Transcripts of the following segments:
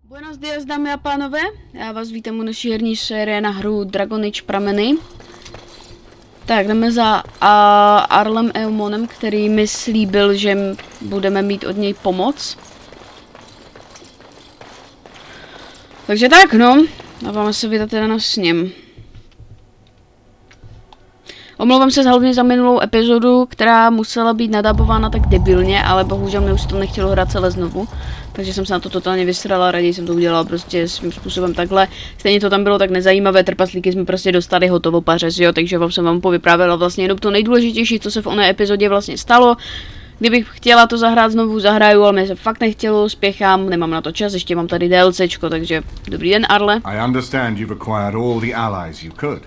Buenos dias, dámy a pánové. Já vás vítám u naší herní série na hru Dragon Age Prameny. Tak, jdeme za Arlem Eumonem, který mi slíbil, že budeme mít od něj pomoc. Takže tak, no. Dáváme se vydat teda na sněm. Omlouvám se hlavně za minulou epizodu, která musela být nadabována tak debilně, ale bohužel mi už to nechtělo hrát celé znovu. Takže jsem se na to totálně vysrala, raději jsem to udělala prostě svým způsobem takhle. Stejně to tam bylo tak nezajímavé, trpaslíky jsme prostě dostali hotovo pařez, jo, takže jsem vám povyprávěla vlastně jenom to nejdůležitější, co se v oné epizodě vlastně stalo. Kdybych chtěla to zahrát znovu, zahraju, ale mě se fakt nechtělo, spěchám, nemám na to čas, ještě mám tady DLCčko, takže dobrý den, Arle. I understand you've acquired all the allies you could.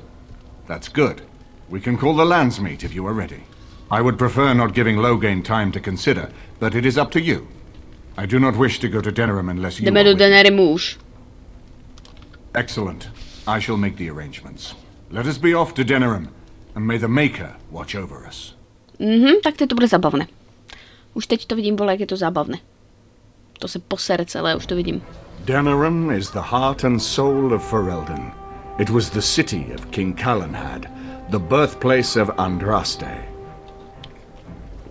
That's good. We can call the Landsmeet if you are ready. I would prefer not giving Loghain time to consider, but it is up to you. I do not wish to go to Denerim unless you Jdeme are do Denerimu už. Excellent. I shall make the arrangements. Let us be off to Denerim, and may the Maker watch over us. Tak teď to bude zabavné. Už teď to vidím, vole, jak je to zábavné. To se posere celé, už to vidím. Denerim is the heart and soul of Ferelden. It was the city of King Calenhad, the birthplace of Andraste.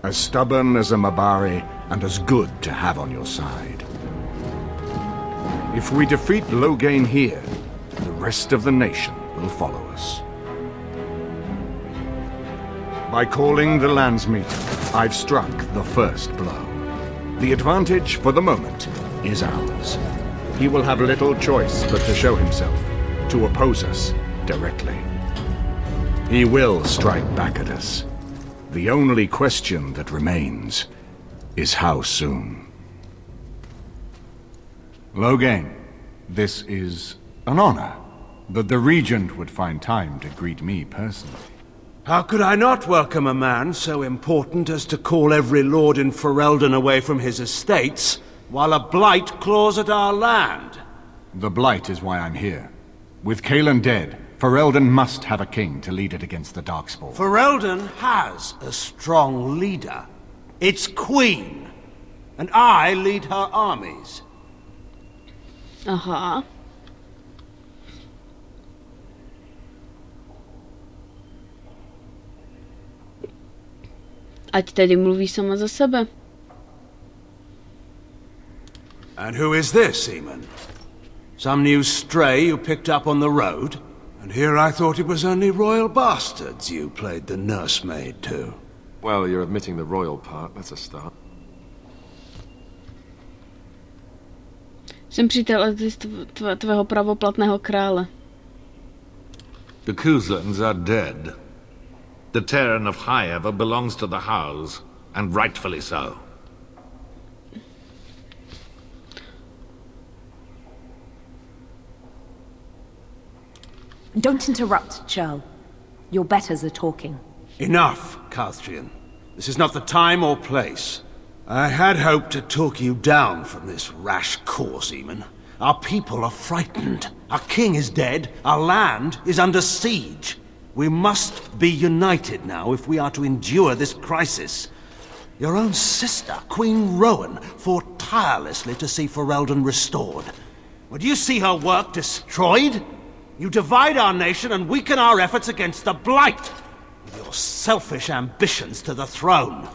As stubborn as a Mabari, and as good to have on your side. If we defeat Loghain here, the rest of the nation will follow us. By calling the Landsmeet, I've struck the first blow. The advantage for the moment is ours. He will have little choice but to show himself, to oppose us directly. He will strike back at us. The only question that remains is how soon. Loghain, this is an honor that the Regent would find time to greet me personally. How could I not welcome a man so important as to call every lord in Ferelden away from his estates, while a blight claws at our land? The Blight is why I'm here. With Cailan dead, Ferelden must have a king to lead it against the Darkspawn. Ferelden has a strong leader. Its queen. And I lead her armies. Aha. Ať tedy mluví sama za sebe. And who is this, Eamon? Some new stray you picked up on the road? And here I thought it was only royal bastards you played the nursemaid to. Well, you're admitting the royal part. That's a start. Jsem přítel tvého pravoplatného krále. The Kuzlans are dead. The Terran of Highever belongs to the house, and rightfully so. Don't interrupt, Churl. Your betters are talking. Enough, Carthrian. This is not the time or place. I had hoped to talk you down from this rash course, Eamon. Our people are frightened. Our king is dead. Our land is under siege. We must be united now if we are to endure this crisis. Your own sister, Queen Rowan, fought tirelessly to see Ferelden restored. Would you see her work destroyed? You divide our nation and weaken our efforts against the Blight, with your selfish ambitions to the throne.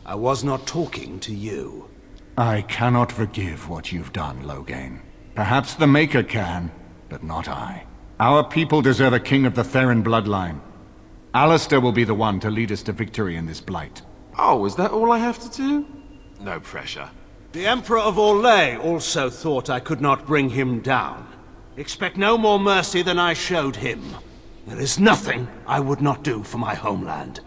I was not talking to you. I cannot forgive what you've done, Loghain. Perhaps the Maker can, but not I. Our people deserve a king of the Theron bloodline. Alistair will be the one to lead us to victory in this Blight. Oh, is that all I have to do? No pressure. The Emperor of Orlais also thought I could not bring him down. Expect no more mercy than I showed him. There is nothing I would not do for my homeland.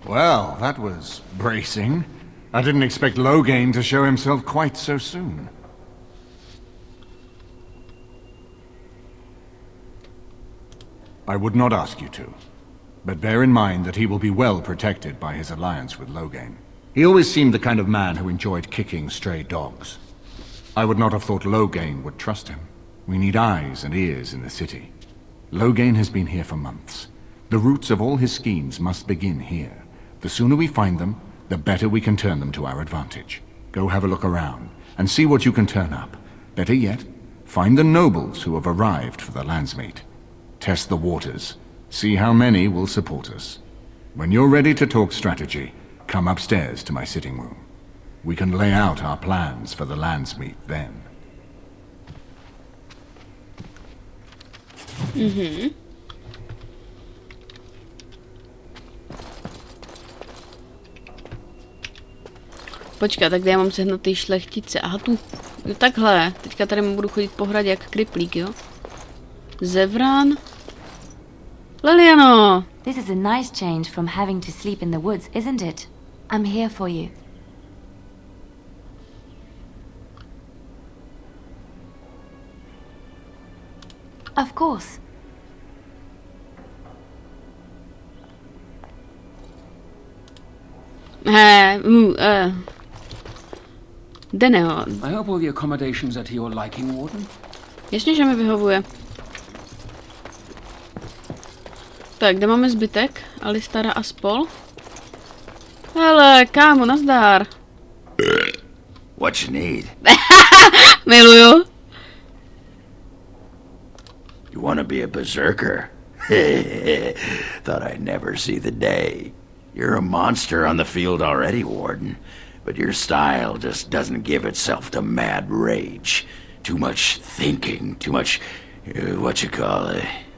Well, that was bracing. I didn't expect Loghain to show himself quite so soon. I would not ask you to, but bear in mind that he will be well protected by his alliance with Loghain. He always seemed the kind of man who enjoyed kicking stray dogs. I would not have thought Loghain would trust him. We need eyes and ears in the city. Loghain has been here for months. The roots of all his schemes must begin here. The sooner we find them, the better we can turn them to our advantage. Go have a look around, and see what you can turn up. Better yet, find the nobles who have arrived for the landsmeet. Test the waters. See how many will support us. When you're ready to talk strategy, come upstairs to my sitting room. We can lay out our plans for the landsmeet then. Počkat, tak kde já mám sehnat ty šlechtice? Aha, tu. Jo, takhle. Teďka tady budu chodit po hradě jak kriplík, jo? Zevran. Leliano! This is a nice change from having to sleep in the woods, isn't it? I'm here for you. Of course. Deneho. I hope all the accommodations are to your liking, Warden. Jasně, že mi vyhovuje. Tak, kde máme zbytek? Alistara a spol? Hele, kámo, nazdar. What you need? Miluju. You want to be a berserker? Thought I'd never see the day. You're a monster on the field already, Warden. But your style just doesn't give itself to mad rage. Too much thinking, too much,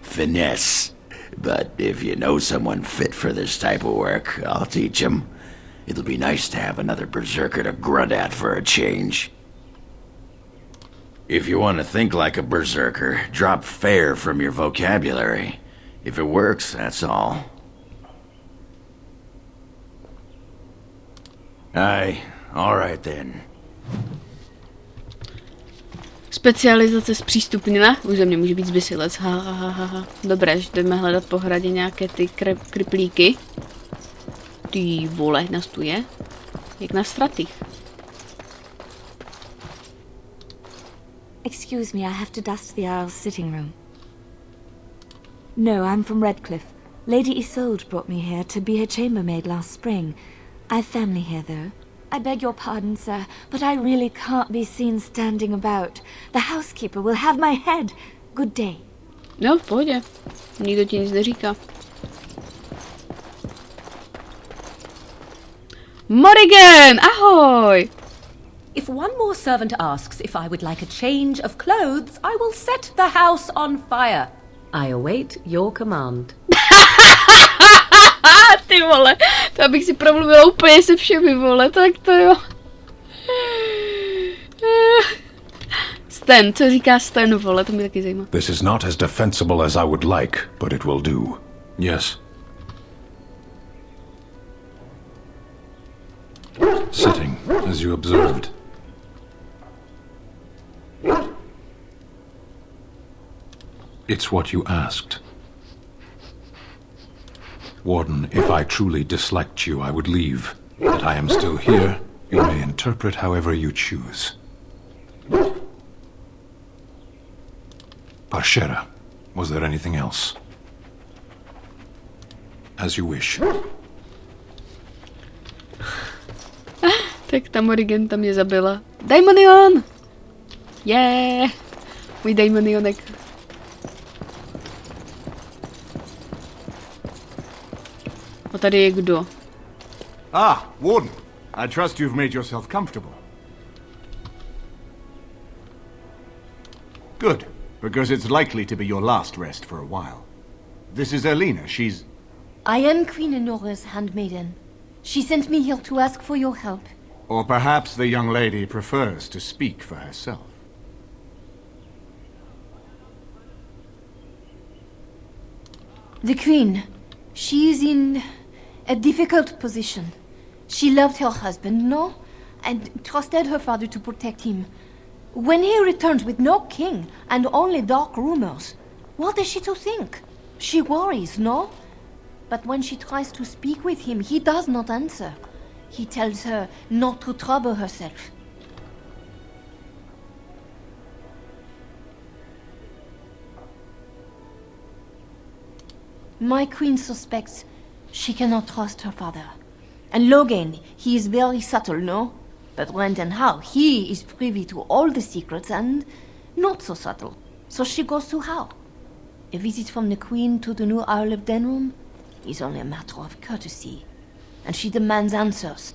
finesse. But if you know someone fit for this type of work, I'll teach him. It'll be nice to have another berserker to grunt at for a change. If you want to think like a berserker, drop fair from your vocabulary. If it works, that's all. Aye, all right then. Specializace zpřístupněna. Už ze mě může být zbysilec. Dobré, že jdeme hledat po hradě nějaké ty kriplíky. Ty vole, nás tu je. Jak na stratých. Excuse me, I have to dust the Earl's sitting room. No, I'm from Redcliffe. Lady Isolde brought me here to be her chambermaid last spring. I've family here, though. I beg your pardon, sir, but I really can't be seen standing about. The housekeeper will have my head. Good day. No, v pohodě. Nikdo ti nic neříká. Morrigan, ahoj! If one more servant asks if I would like a change of clothes, I will set the house on fire. I await your command. Ty vole, to abych si promluvila úplně se všemi, vole, tak to jo. Stan, co říká Stan, vole, to mě taky zajímá. This is not as defensible as I would like, but it will do. Yes. Sitting, as you observed. It's what you asked. Warden, if I truly disliked you, I would leave. That I am still here, you may interpret however you choose. Parshera, was there anything else? As you wish. Tak ta Morrigenta mě zabila. Daimonion! Yeah! Můj Daimonionek. A tady je kdo? Ah, Warden. I trust you've made yourself comfortable. Good, because it's likely to be your last rest for a while. This is Elena, she's... I am Queen Enora's handmaiden. She sent me here to ask for your help. Or perhaps the young lady prefers to speak for herself. The Queen, she is in a difficult position. She loved her husband, no? And trusted her father to protect him. When he returns with no king and only dark rumors, what is she to think? She worries, no? But when she tries to speak with him, he does not answer. He tells her not to trouble herself. My queen suspects she cannot trust her father. And Logan, he is very subtle, no? But when and how, he is privy to all the secrets and not so subtle. So she goes to how? A visit from the queen to the new Earl of Denham is only a matter of courtesy. And she demands answers.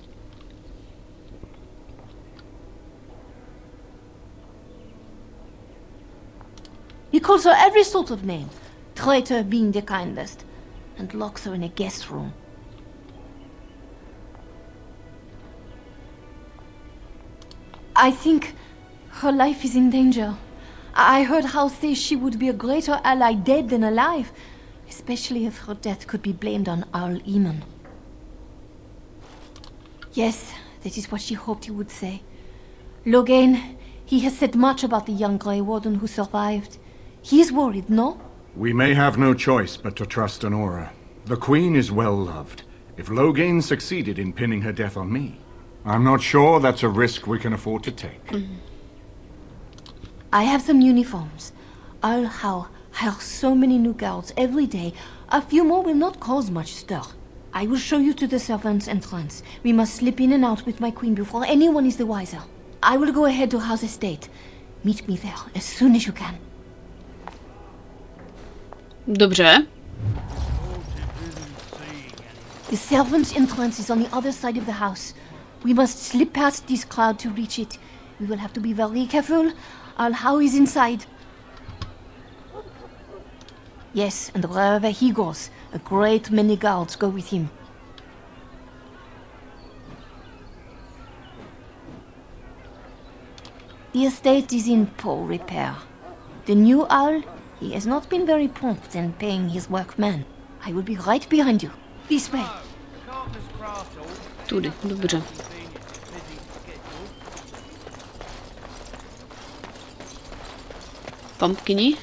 He calls her every sort of name, traitor being the kindest, and locks her in a guest room. I think her life is in danger. I heard Hal say she would be a greater ally dead than alive, especially if her death could be blamed on Earl Eamon. Yes, that is what she hoped he would say. Logan, he has said much about the young Grey Warden who survived. He is worried, no? We may have no choice but to trust Honora. The Queen is well loved. If Logain succeeded in pinning her death on me, I'm not sure that's a risk we can afford to take. I have some uniforms. I'll hire so many new guards every day. A few more will not cause much stir. I will show you to the servants' entrance. We must slip in and out with my queen before anyone is the wiser. I will go ahead to House Estate. Meet me there as soon as you can. Dobře. The servants' entrance is on the other side of the house. We must slip past this crowd to reach it. We will have to be very careful. Al-How is inside. Yes, and wherever he goes, a great many guards go with him. The estate is in poor repair. The new Owl, he has not been very prompt in paying his workmen. I will be right behind you. This way. Tudy, dobře. Pumpkini.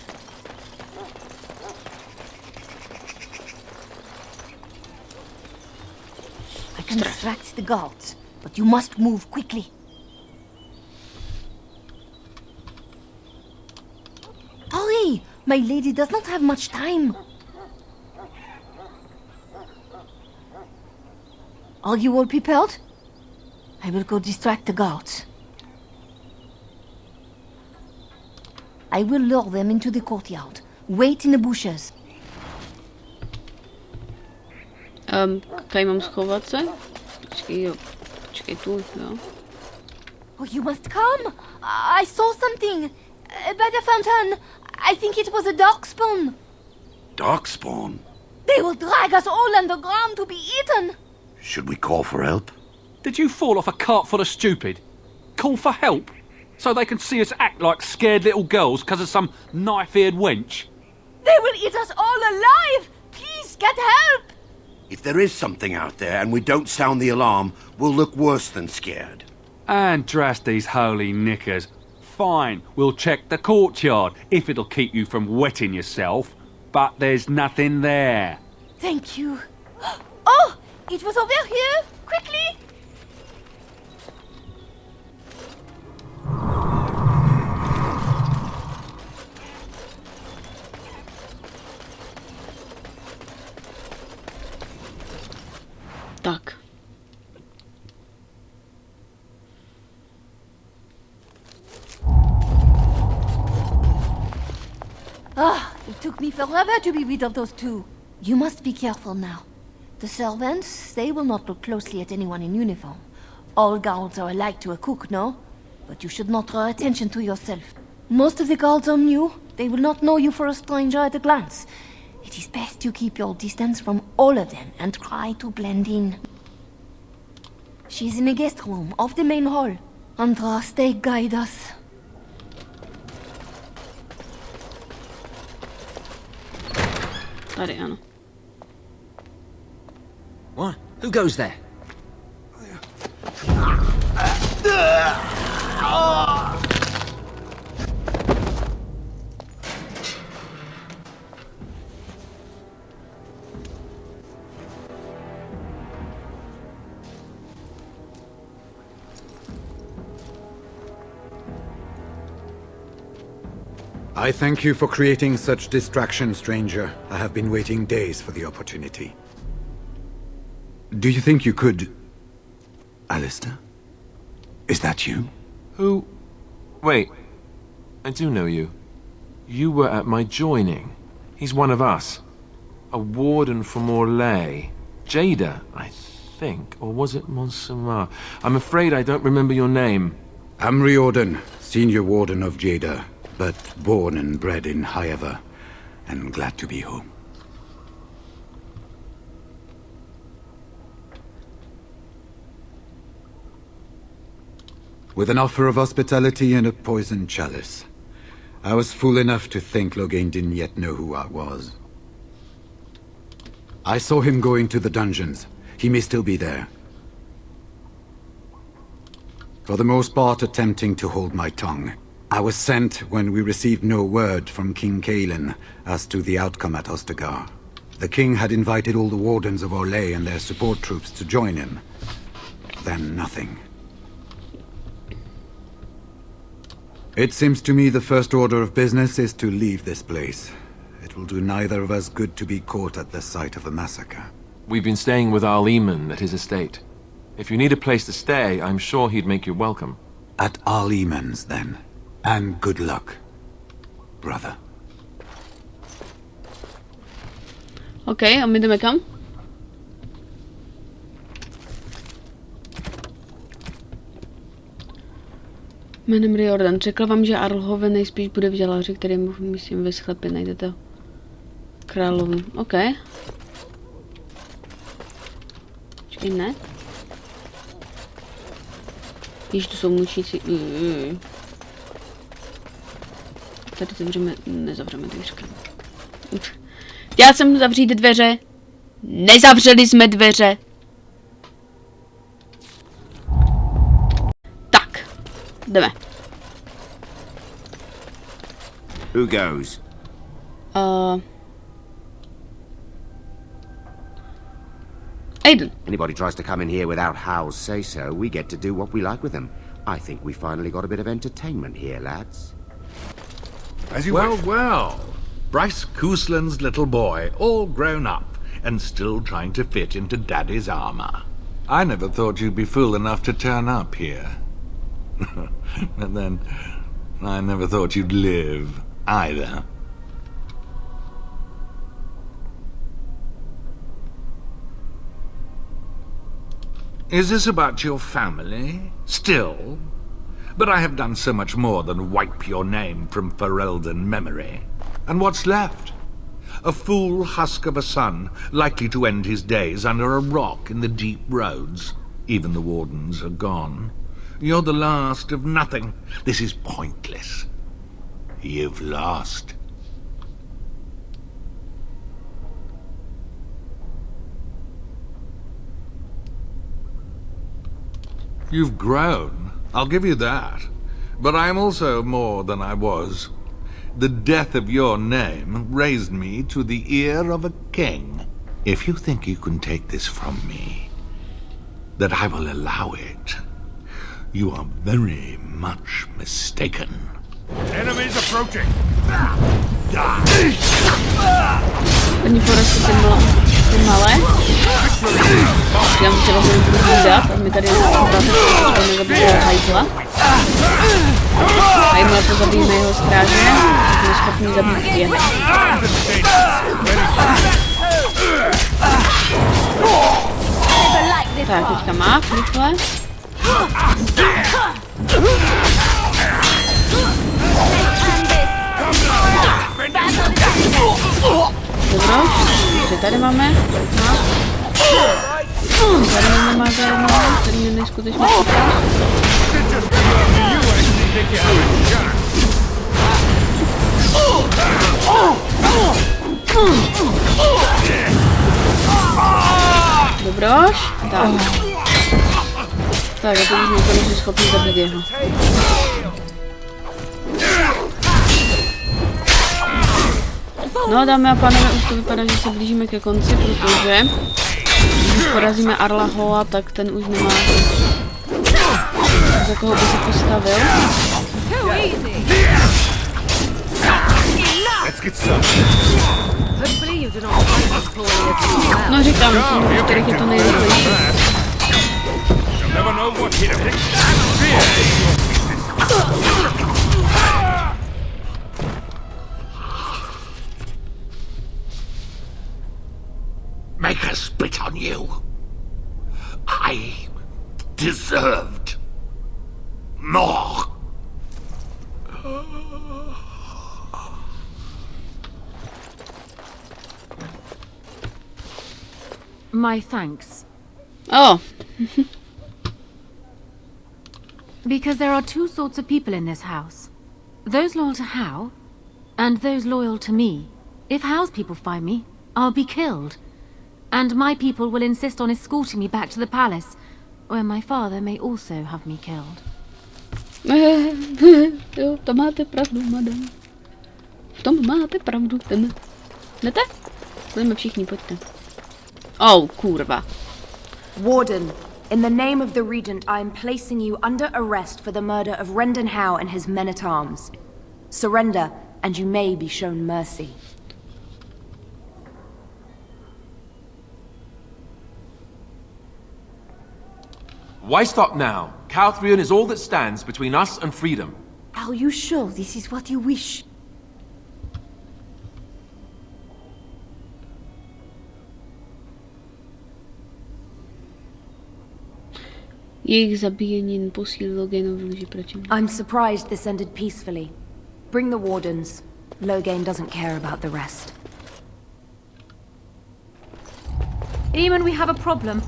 I can distract the guards, but you must move quickly. Hurry! My lady does not have much time. Are you all prepared? I will go distract the guards. I will lure them into the courtyard. Wait in the bushes. Tady mám schovat se? Počkej, jo. Počkej tu, jo. Oh, you must come. I saw something. By the fountain. I think it was a darkspawn. Darkspawn? They will drag us all underground to be eaten. Should we call for help? Did you fall off a cart full of stupid? Call for help? So they can see us act like scared little girls because of some knife-eared wench? They will eat us all alive! Please, get help! If there is something out there and we don't sound the alarm, we'll look worse than scared. And drast these holy knickers. Fine, we'll check the courtyard if it'll keep you from wetting yourself. But there's nothing there. Thank you. Oh! It was over here! Quickly! Tak. It took me forever to be rid of those two. You must be careful now. The servants, they will not look closely at anyone in uniform. All guards are alike to a cook, no? But you should not draw attention to yourself. Most of the guards are new. They will not know you for a stranger at a glance. It is best you keep your distance from all of them and try to blend in. She's in a guest room off the main hall. Andras, they guide us. Tady, ano. What? Who goes there? I thank you for creating such distraction, stranger. I have been waiting days for the opportunity. Do you think you could... Alistair? Is that you? Who? Wait. I do know you. You were at my joining. He's one of us. A warden from Orlais. Jada, I think. Or was it Montsemar? I'm afraid I don't remember your name. I'm Riordan, senior warden of Jada, but born and bred in Highever, and glad to be home. With an offer of hospitality and a poisoned chalice. I was fool enough to think Loghain didn't yet know who I was. I saw him going to the dungeons. He may still be there. For the most part, attempting to hold my tongue. I was sent when we received no word from King Caelan as to the outcome at Ostagar. The king had invited all the wardens of Orlais and their support troops to join him. Then nothing. It seems to me the first order of business is to leave this place. It will do neither of us good to be caught at the site of a massacre. We've been staying with Arl Eamon at his estate. If you need a place to stay, I'm sure he'd make you welcome. At Arl Eamon's, then. And good luck, brother. OK, a my jdeme kam? Jménem Riordan. Řekl vám, že Arlhove nejspíš bude v žaláři, který mu myslím ve sklepě najdete královnu. OK. Počkej, ne? Víš, to jsou mučící. Tady zavřeme, nezavřeme dveřky. Chtěla jsem zavřít dveře. Nezavřeli jsme dveře. Tak, jdeme. Who goes? Aiden. Anybody tries to come in here without Hal's say-so, we get to do what we like with them. I think we finally got a bit of entertainment here, lads. As you wish. Well. Bryce Cousland's little boy, all grown up, and still trying to fit into Daddy's armor. I never thought you'd be fool enough to turn up here. But then, I never thought you'd live, either. Is this about your family? Still? But I have done so much more than wipe your name from Ferelden memory. And what's left? A fool husk of a son, likely to end his days under a rock in the deep roads. Even the wardens are gone. You're the last of nothing. This is pointless. You've lost. You've grown, I'll give you that. But I am also more than I was. The death of your name raised me to the ear of a king. If you think you can take this from me, that I will allow it, you are very much mistaken. Enemies approaching! Oni porostly ty malé. Já musím vlastně povídat a my tady pozabijeme zabijeme hajzla. A jim pozabijeme jeho stráže. Jsme schopni zabít je. Tak, teďka má, rychle. Dobro, takže tady máme. Tady máme magénu, který mě neskutečně chytá. Dobroš, tak. Tak, já to už nejsem schopný zabít jeho. No, dámy a pánové, už to vypadá, že se blížíme ke konci, protože když porazíme Arlahoa, tak ten už nemá za koho by se postavil. Let's get started. Hopefully you do not find as poorly as you well. No říkám, že kterých je to nejrychlejší. You'll never know what hit him. Fear is your weakness. Make her spit on you. I deserved more. My thanks. Oh. Because there are two sorts of people in this house. Those loyal to Hal, and those loyal to me. If Hal's people find me, I'll be killed. And my people will insist on escorting me back to the palace, where my father may also have me killed. Jo, to máte pravdu, madam. V tom máte pravdu, jdeme. Jdete? Jdeme všichni, pojďte. Oh, kurva. Warden, in the name of the Regent, I am placing you under arrest for the murder of Rendon Howe and his men-at-arms. Surrender, and you may be shown mercy. Why stop now? Calthrion is all that stands between us and freedom. Are you sure this is what you wish? Jejich zabíjení posílilo Loghainovi lži proti. I'm surprised this ended peacefully. Bring the wardens. Loghain doesn't care about the rest. Eamon, we have a problem.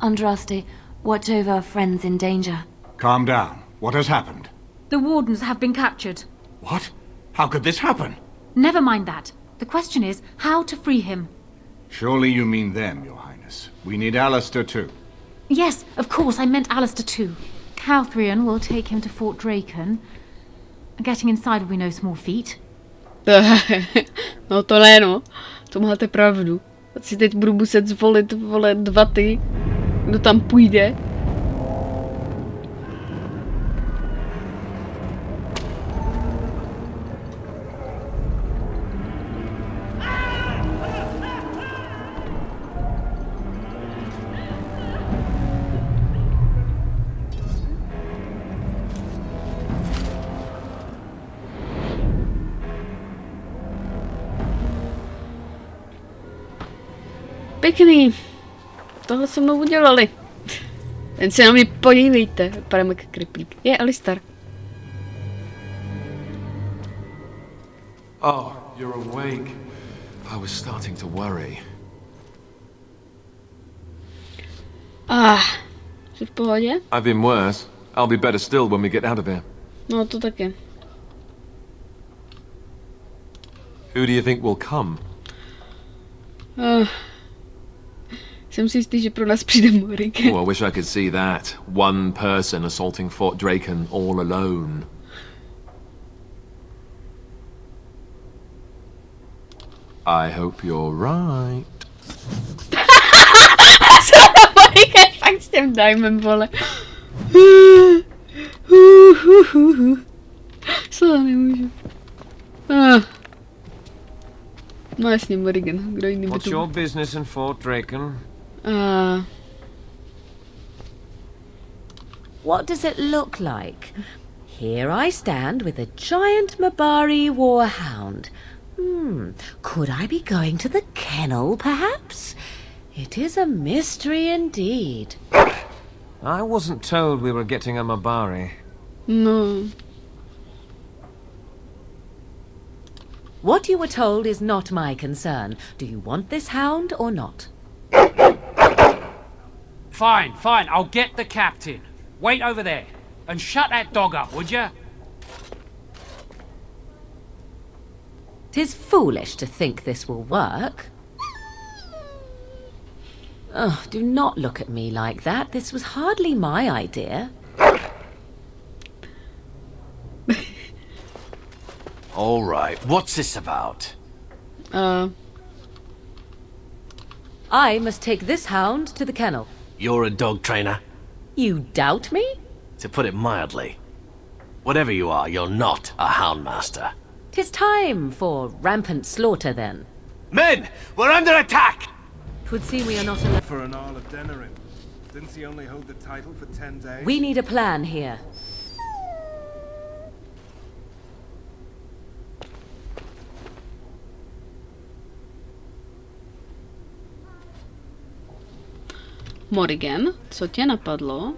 Andraste, watch over our friends in danger. Calm down. What has happened? The wardens have been captured. What? How could this happen? Never mind that. The question is how to free him. Surely you mean them, Your Highness. We need Alistair too. Yes, of course, I meant Alistair too. Calthrion will take him to Fort Draken. Getting inside will be no small feat. No to ne, no. To máte pravdu. Si teď budu muset zvolit, vole, dva ty, kdo tam půjde. Pěkný. Tohle se mnou udělali. Jen se na mě podívejte. Vypadám jako kriplík. Je Alistair. Oh, you're awake. I was starting to worry. Jsi v pohodě? I've been worse. I'll be better still when we get out of here. No to taky. Who do you think will come? Jsem si jistý, že pro nás přijde Morrigan. Oh, I wish I could see that. One person assaulting Fort Draken all alone. I hope you're right. Morrigan fakt s tím dajmem, vole. Slova nemůžu. No jasně, Morrigan. Kdo jiný by What's your business in Fort Draken? What does it look like? Here I stand with a giant Mabari warhound. Could I be going to the kennel, perhaps? It is a mystery indeed. I wasn't told we were getting a Mabari. No. What you were told is not my concern. Do you want this hound or not? Fine, fine. I'll get the captain. Wait over there. And shut that dog up, would you? 'Tis foolish to think this will work. Oh, do not look at me like that. This was hardly my idea. All right, what's this about? I must take this hound to the kennel. You're a dog trainer? You doubt me? To put it mildly. Whatever you are, you're not a houndmaster. 'Tis time for rampant slaughter, then. Men, we're under attack! 'Twould seem we are not alone. For an Earl of Denerim. Didn't he only hold the title for 10 days? We need a plan here. Morrigan, co tě napadlo?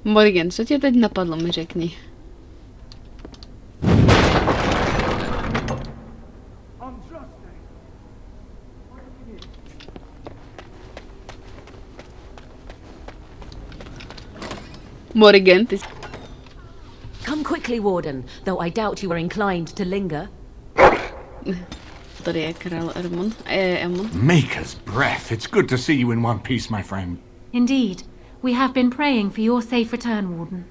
Morrigan, co tě teď napadlo, mi řekni. Morrigan, ty... Come quickly, Warden, though I doubt you are inclined to linger. Tady je král Ermon. Emon. Maker's breath. It's good to see you in one piece, my friend. Indeed. We have been praying for your safe return, Warden.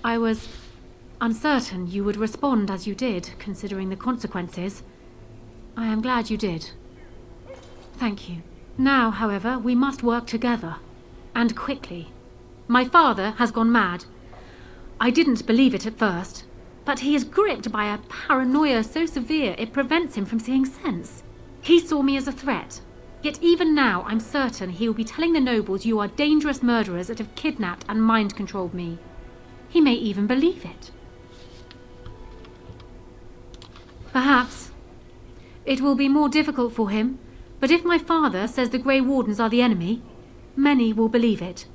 I was uncertain you would respond as you did, considering the consequences. I am glad you did. Thank you. Now, however, we must work together. And quickly. My father has gone mad. I didn't believe it at first, but he is gripped by a paranoia so severe it prevents him from seeing sense. He saw me as a threat. Yet even now, I'm certain he will be telling the nobles you are dangerous murderers that have kidnapped and mind-controlled me. He may even believe it. Perhaps. It will be more difficult for him, but if my father says the Grey Wardens are the enemy, many will believe it.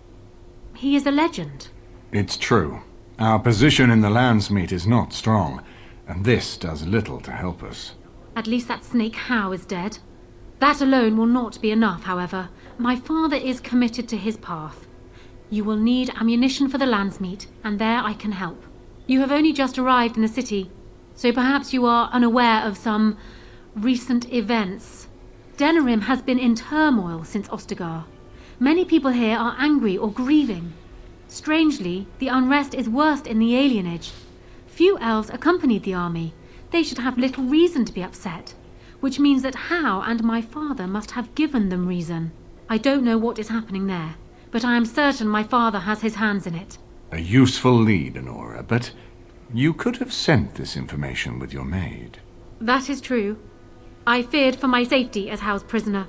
He is a legend. It's true. Our position in the Landsmeet is not strong, and this does little to help us. At least that snake Howe is dead. That alone will not be enough, however. My father is committed to his path. You will need ammunition for the Landsmeet, and there I can help. You have only just arrived in the city, so perhaps you are unaware of some recent events. Denerim has been in turmoil since Ostagar. Many people here are angry or grieving. Strangely, the unrest is worst in the alienage. Few elves accompanied the army. They should have little reason to be upset, which means that Howe and my father must have given them reason. I don't know what is happening there, but I am certain my father has his hands in it. A useful lead, Honora, but you could have sent this information with your maid. That is true. I feared for my safety as Howe's prisoner.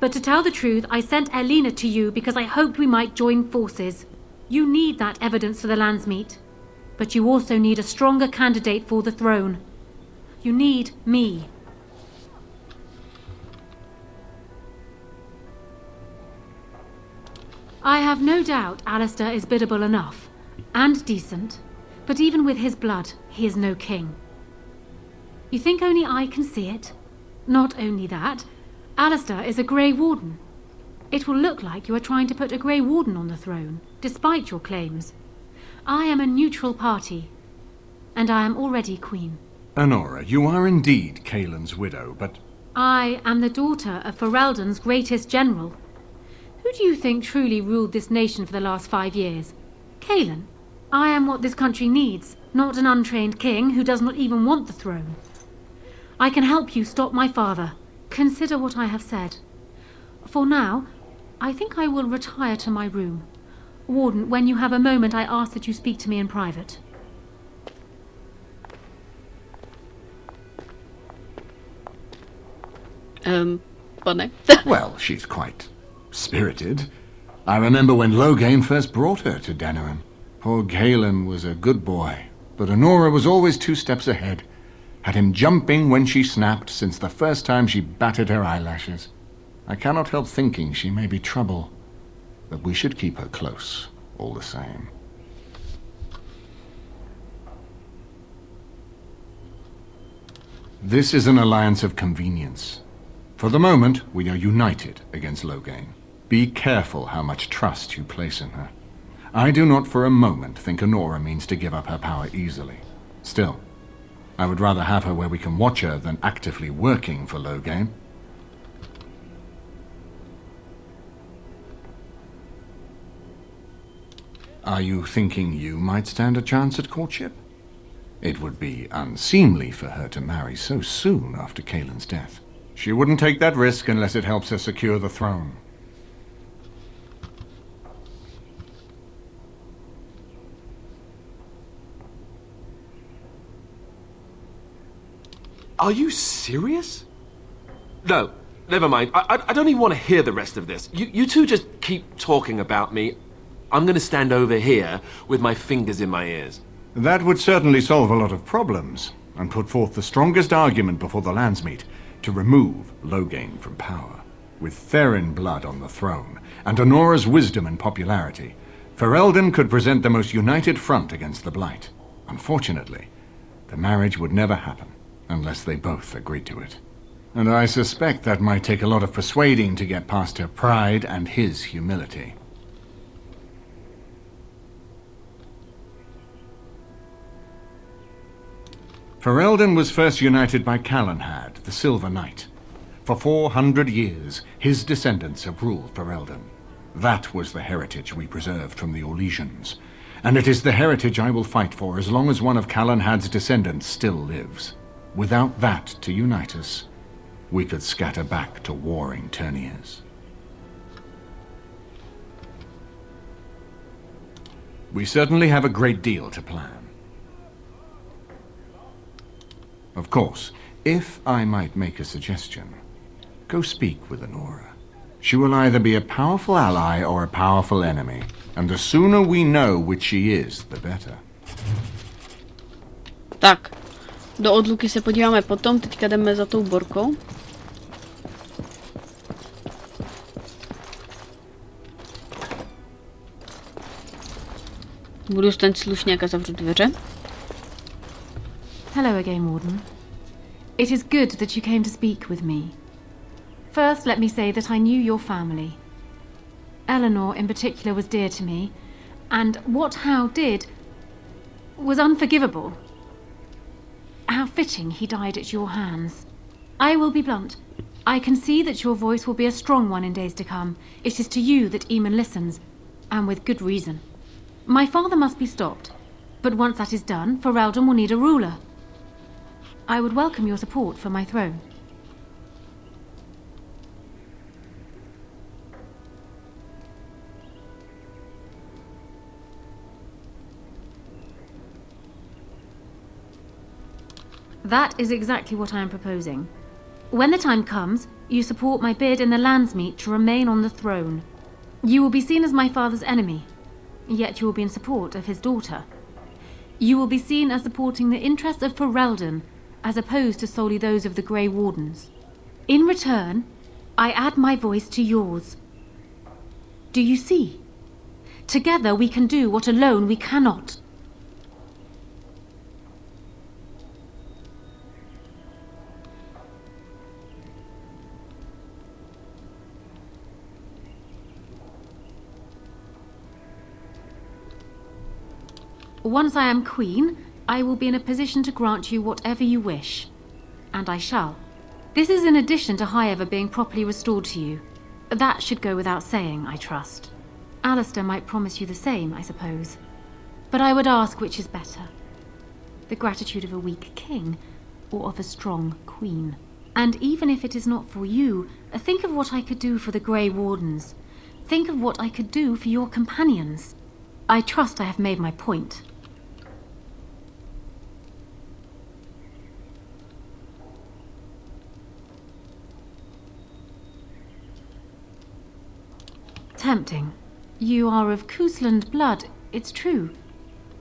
But to tell the truth, I sent Elena to you because I hoped we might join forces. You need that evidence for the Landsmeet, but you also need a stronger candidate for the throne. You need me. I have no doubt Alistair is biddable enough, and decent, but even with his blood, he is no king. You think only I can see it? Not only that, Alistair is a Grey Warden. It will look like you are trying to put a Grey Warden on the throne, despite your claims. I am a neutral party, and I am already queen. Honora, you are indeed Kaelin's widow, but... I am the daughter of Ferelden's greatest general. Who do you think truly ruled this nation for the last 5 years? Kaelin. I am what this country needs, not an untrained king who does not even want the throne. I can help you stop my father. Consider what I have said. For now, I think I will retire to my room. Warden, when you have a moment, I ask that you speak to me in private. Pane. Well, she's quite spirited. I remember when Loghain first brought her to Denerim. Poor Galen was a good boy, but Honora was always 2 steps ahead. Had him jumping when she snapped since the first time she batted her eyelashes. I cannot help thinking she may be trouble, but we should keep her close, all the same. This is an alliance of convenience. For the moment, we are united against Loghain. Be careful how much trust you place in her. I do not for a moment think Honora means to give up her power easily. Still, I would rather have her where we can watch her than actively working for Loghain. Are you thinking you might stand a chance at courtship? It would be unseemly for her to marry so soon after Kaelin's death. She wouldn't take that risk unless it helps her secure the throne. Are you serious? No, never mind. I don't even want to hear the rest of this. You two just keep talking about me. I'm going to stand over here with my fingers in my ears. That would certainly solve a lot of problems, and put forth the strongest argument before the Landsmeet to remove Loghain from power. With Therin blood on the throne, and Honora's wisdom and popularity, Ferelden could present the most united front against the Blight. Unfortunately, the marriage would never happen, unless they both agreed to it. And I suspect that might take a lot of persuading to get past her pride and his humility. Ferelden was first united by Calenhad, the Silver Knight. For 400 years, his descendants have ruled Ferelden. That was the heritage we preserved from the Orlesians, and it is the heritage I will fight for as long as one of Calenhad's descendants still lives. Without that to unite us, we could scatter back to warring Terniers. We certainly have a great deal to plan. Of course, if I might make a suggestion, go speak with Honora. She will either be a powerful ally or a powerful enemy, and the sooner we know which she is, the better. Tak, do odluky se podíváme potom, teďka jdeme za tou borkou. Budu ten slušňák a zavřu dveře. Hello again, Warden. It is good that you came to speak with me. First, let me say that I knew your family. Eleanor, in particular, was dear to me, and what Hal did was unforgivable. How fitting he died at your hands. I will be blunt. I can see that your voice will be a strong one in days to come. It is to you that Eamon listens, and with good reason. My father must be stopped, but once that is done, Ferelden will need a ruler. I would welcome your support for my throne. That is exactly what I am proposing. When the time comes, you support my bid in the Landsmeet to remain on the throne. You will be seen as my father's enemy, yet you will be in support of his daughter. You will be seen as supporting the interests of Ferelden, as opposed to solely those of the Grey Wardens. In return, I add my voice to yours. Do you see? Together we can do what alone we cannot. Once I am queen, I will be in a position to grant you whatever you wish. And I shall. This is in addition to Highever being properly restored to you. That should go without saying, I trust. Alistair might promise you the same, I suppose. But I would ask which is better. The gratitude of a weak king, or of a strong queen. And even if it is not for you, think of what I could do for the Grey Wardens. Think of what I could do for your companions. I trust I have made my point. Tempting. You are of Cousland blood, it's true.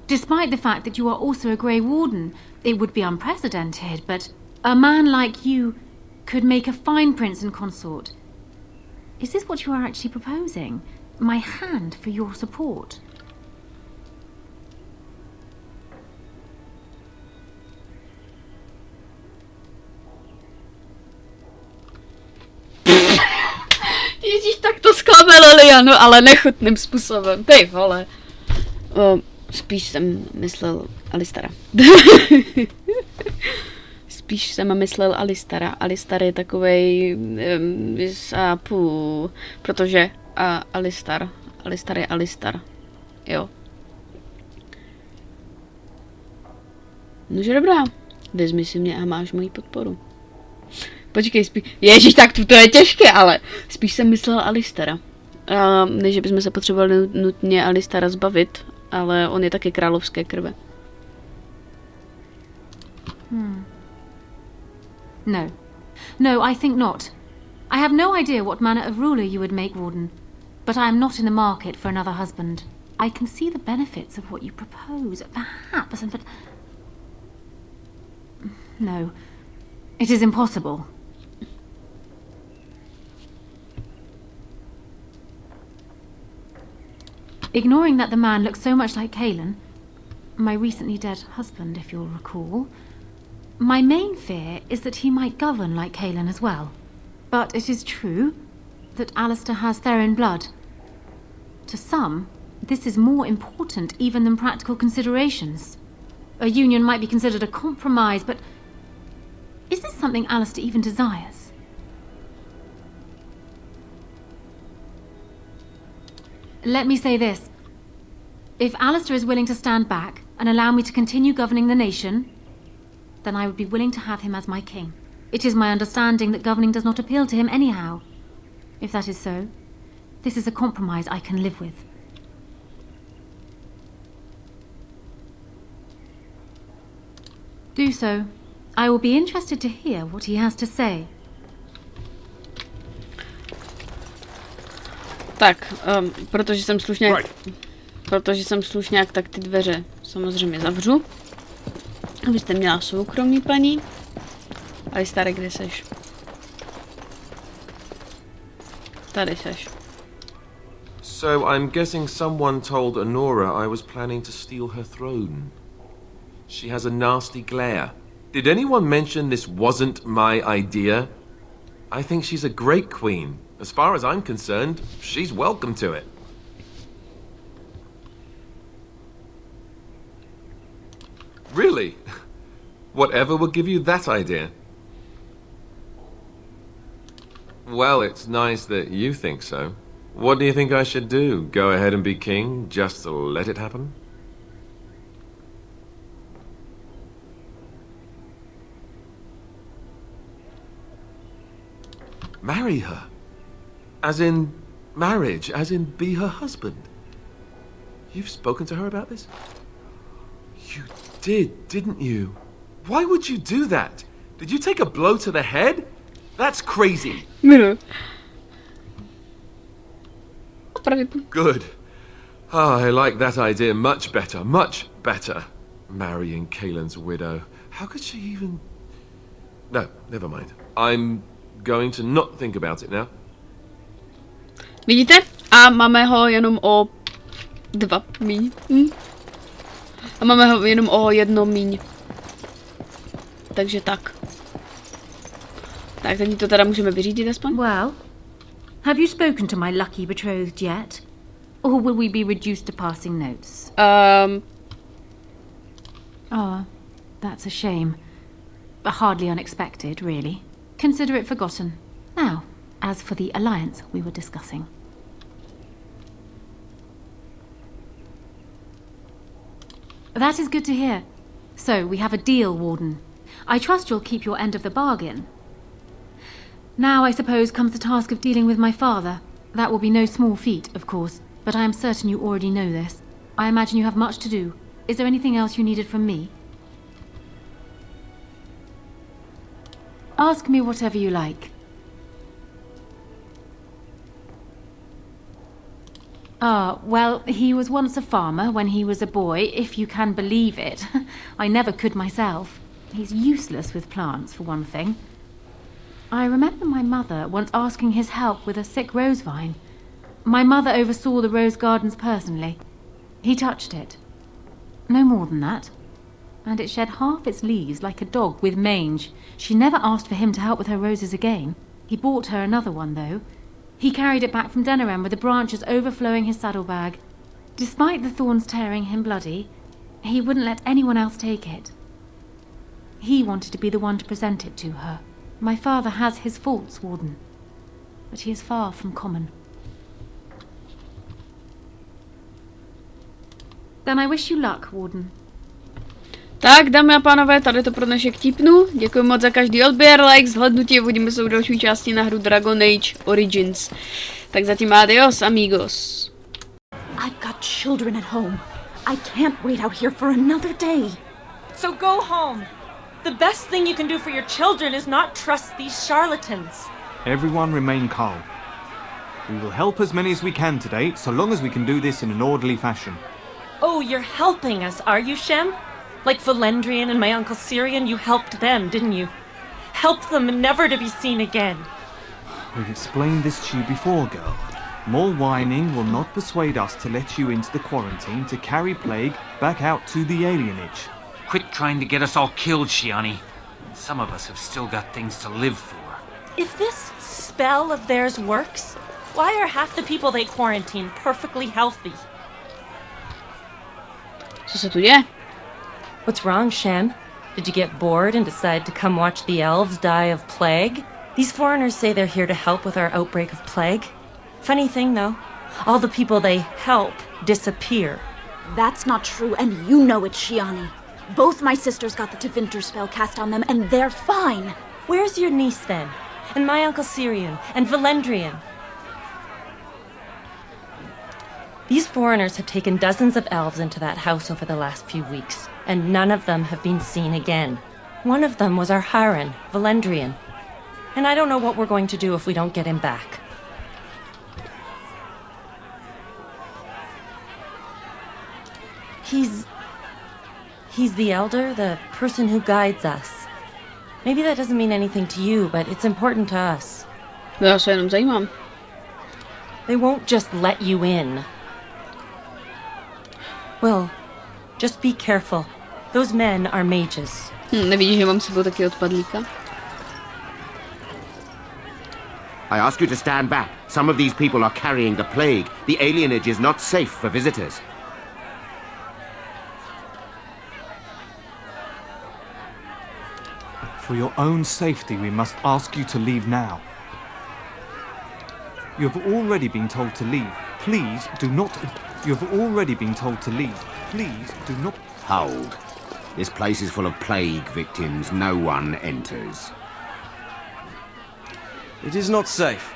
Despite the fact that you are also a Grey Warden, it would be unprecedented, but a man like you could make a fine prince and consort. Is this what you are actually proposing? My hand for your support? Ježíš, tak to zklame Lilianu, ale nechutným způsobem. Ty vole. Spíš jsem myslel Alistara. Spíš jsem myslel Alistara. Alistar je takovej... protože Alistar je Alistar. Jo. Nože dobrá, vezmi si mě a máš moji podporu. Počkej, Ježíš, tak to je těžké, ale spíš jsem myslela Alistara. Ne, že bychom se potřebovali nutně Alistara zbavit, ale on je taky královské krve. No. No, I think not. I have no idea what manner of ruler you would make, Warden. But I am not in the market for another husband. I can see the benefits of what you propose, perhaps, but... No. It is impossible. Ignoring that the man looks so much like Calen, my recently dead husband, if you'll recall, my main fear is that he might govern like Calen as well. But it is true that Alistair has Therin blood. To some, this is more important even than practical considerations. A union might be considered a compromise, but is this something Alistair even desires? Let me say this. If Alistair is willing to stand back and allow me to continue governing the nation, then I would be willing to have him as my king. It is my understanding that governing does not appeal to him anyhow. If that is so, this is a compromise I can live with. Do so. I will be interested to hear what he has to say. Tak, protože jsem slušňák, tak ty dveře samozřejmě zavřu. Abyste měla soukromí, paní. Alistare, kde seš? Tady seš. So I'm guessing someone told Honora I was planning to steal her throne. She has a nasty glare. Did anyone mention this wasn't my idea? I think she's a great queen. As far as I'm concerned, she's welcome to it. Really? Whatever would give you that idea? Well, it's nice that you think so. What do you think I should do? Go ahead and be king, just to let it happen? Marry her? As in marriage? As in be her husband? You've spoken to her about this? You did, didn't you? Why would you do that? Did you take a blow to the head? That's crazy. Miluji. Good. I like that idea much better, much better. Marrying Caelan's widow. How could she even... No, never mind. I'm going to not think about it now. Vidíte? A máme ho jenom o 2 míň. A máme ho jenom o 1 míň. Takže tak. Tak, teď to teda můžeme vyřídit aspoň. Well, have you spoken to my lucky betrothed yet? Or will we be reduced to passing notes? Oh, that's a shame. But hardly unexpected, really. Consider it forgotten. Now, as for the alliance we were discussing. That is good to hear. So, we have a deal, Warden. I trust you'll keep your end of the bargain. Now, I suppose, comes the task of dealing with my father. That will be no small feat, of course, but I am certain you already know this. I imagine you have much to do. Is there anything else you needed from me? Ask me whatever you like. Well, he was once a farmer when he was a boy, if you can believe it. I never could myself. He's useless with plants, for one thing. I remember my mother once asking his help with a sick rose vine. My mother oversaw the rose gardens personally. He touched it. No more than that. And it shed half its leaves like a dog with mange. She never asked for him to help with her roses again. He bought her another one, though. He carried it back from Denerim with the branches overflowing his saddlebag. Despite the thorns tearing him bloody, he wouldn't let anyone else take it. He wanted to be the one to present it to her. My father has his faults, Warden, but he is far from common. Then I wish you luck, Warden. Tak, dámy a pánové, tady to pro dnešek tipnu. Děkuji moc za každý odběr, like, zhlédnutí. Uvidíme se u další části na hru Dragon Age Origins. Tak zatím adios, amigos. I've got children at home. I can't wait out here for another day. So go home. The best thing you can do for your children is not trust these charlatans. Everyone remain calm. We will help as many as we can today, so long as we can do this in an orderly fashion. Oh, you're helping us, are you, Shem? Like Valendrian and my Uncle Syrian, you helped them, didn't you? Help them never to be seen again. We've explained this to you before, girl. More whining will not persuade us to let you into the quarantine to carry plague back out to the alienage. Quit trying to get us all killed, Shiani. Some of us have still got things to live for. If this spell of theirs works, why are half the people they quarantine perfectly healthy? Co se tu děje? What's wrong, Shem? Did you get bored and decide to come watch the elves die of plague? These foreigners say they're here to help with our outbreak of plague. Funny thing, though, all the people they help disappear. That's not true, and you know it, Shiani. Both my sisters got the Tevinter spell cast on them, and they're fine. Where's your niece, then? And my Uncle Syrian? And Valendrian? These foreigners have taken dozens of elves into that house over the last few weeks, and none of them have been seen again. One of them was our Haran, Valendrian. And I don't know what we're going to do if we don't get him back. He's the elder, the person who guides us. Maybe that doesn't mean anything to you, but it's important to us. Já se jenom zajímám. They won't just let you in. Well, just be careful. Those men are mages. Nevidíš, že mám sebou taky odpadlíka? I ask you to stand back. Some of these people are carrying the plague. The alienage is not safe for visitors. For your own safety, we must ask you to leave now. You have already been told to leave. Please do not... You have already been told to leave. Please do not... Hold. This place is full of plague victims. No one enters. It is not safe.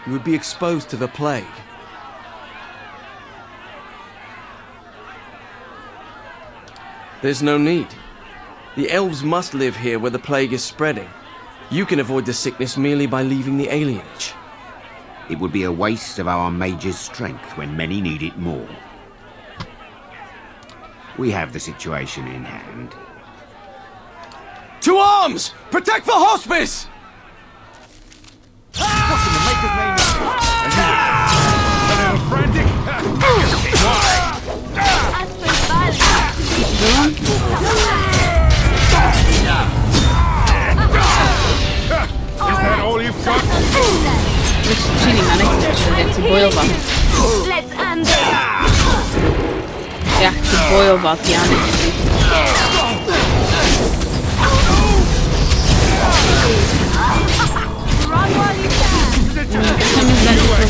You would be exposed to the plague. There's no need. The elves must live here where the plague is spreading. You can avoid the sickness merely by leaving the alienage. It would be a waste of our mage's strength when many need it more. We have the situation in hand. To arms! Protect the hospice! Is that all you've got? Vystřílím, já nechci, já chci bojovat. Já chci bojovat, já nechci. To mi zdá, že to bude...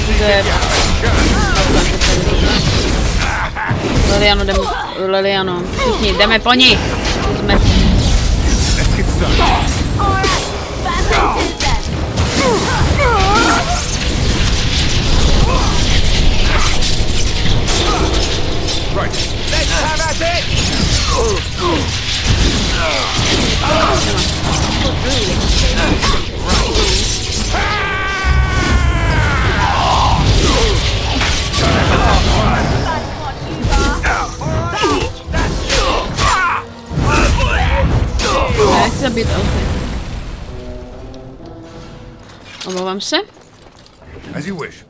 Liliano, všichni, jdeme po nich! Jsme... Right. Let's have at it! Já chci zabít elfy. Omlouvám se. As you wish.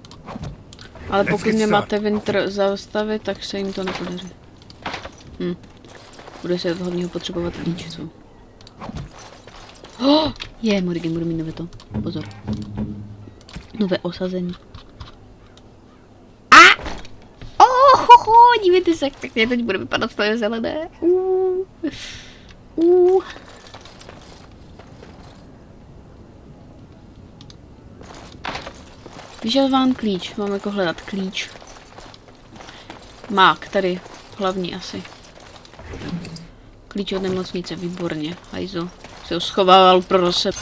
Ale pokud mě máte Winter zastavit, tak se jim to nepodaří. Bude se od hodně potřebovat klíč, co? Morrigan bude mít nové to. Pozor. Nové osazení. Dívejte se, jak pěkně teď bude vypadat to zelené. Vyžadován klíč. Mám jako hledat klíč. Mák, tady. Hlavní asi. Klíč od nemocnice, výborně. Hajzo. Se ho schovával pro sebe.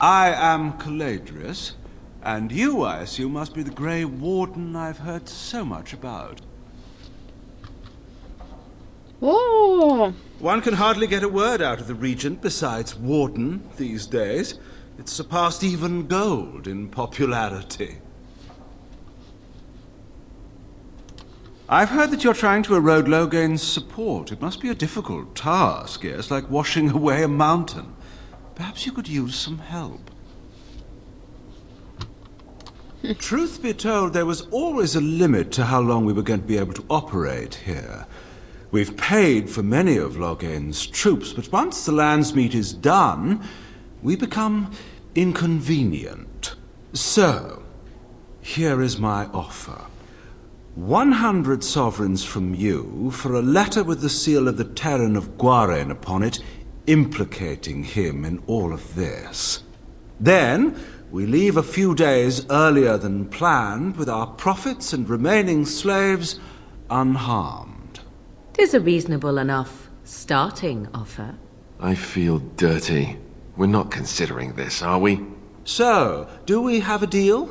I am Caladrius, and you, I assume, must be the Grey Warden I've heard so much about. Oh. One can hardly get a word out of the Regent besides Warden these days. It's surpassed even gold in popularity. I've heard that you're trying to erode Logain's support. It must be a difficult task, yes, like washing away a mountain. Perhaps you could use some help. Truth be told, there was always a limit to how long we were going to be able to operate here. We've paid for many of Logain's troops, but once the Landsmeet is done, we become inconvenient. So, here is my offer. 100 sovereigns from you for a letter with the seal of the Terran of Guaren upon it, implicating him in all of this. Then, we leave a few days earlier than planned with our profits and remaining slaves unharmed. 'Tis a reasonable enough starting offer. I feel dirty. We're not considering this, are we? So, do we have a deal?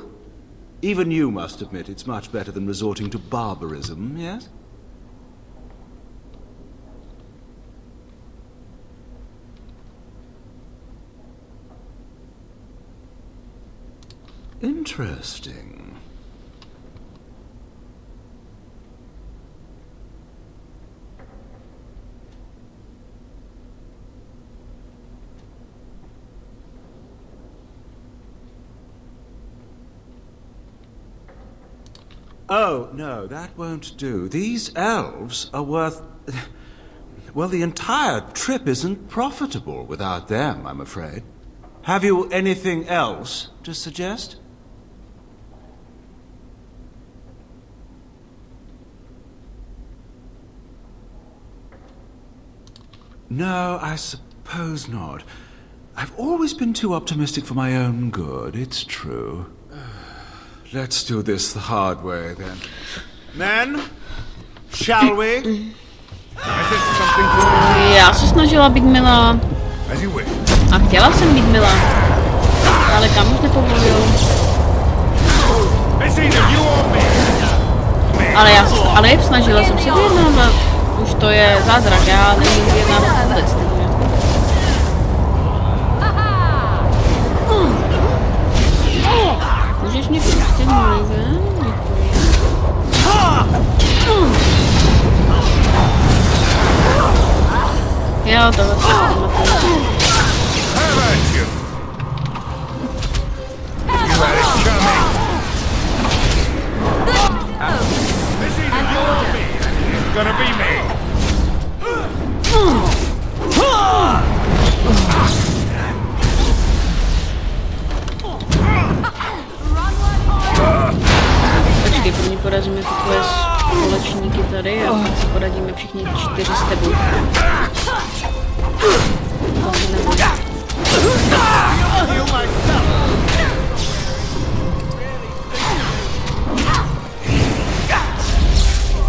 Even you must admit it's much better than resorting to barbarism, yes? Interesting. Oh, no, that won't do. These elves are worth... Well, the entire trip isn't profitable without them, I'm afraid. Have you anything else to suggest? No, I suppose not. I've always been too optimistic for my own good, it's true. Let's do this the hard way, then. Men, shall we? Já se snažila být milá. A chtěla jsem být milá. Ale kam už nepovolil. Ale snažila jsem se vyjednávat. Už to je zázrak, já nevím vyjednávat vůbec, takže. Můžeš mě pustit, Molive? Jo, tohle se pamatuju. Gonna be me. Počkej, první porazíme ty tvoje společníky tady a pak si poradíme všichni 4 s tebou.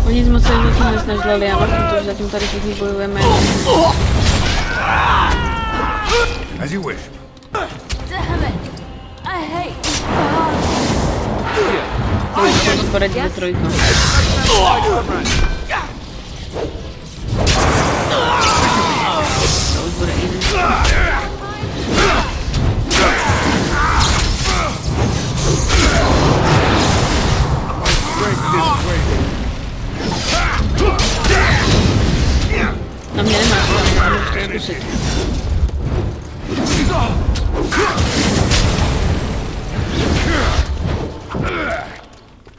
O nic moc se zatím nesnažila Liana, protože zatím tady všichni bojujeme. As you wish. Damn it! I hate. Můžeme si poradit ve trojku. To už bude easy. Na mě nemáš, ale můžu to zkusit.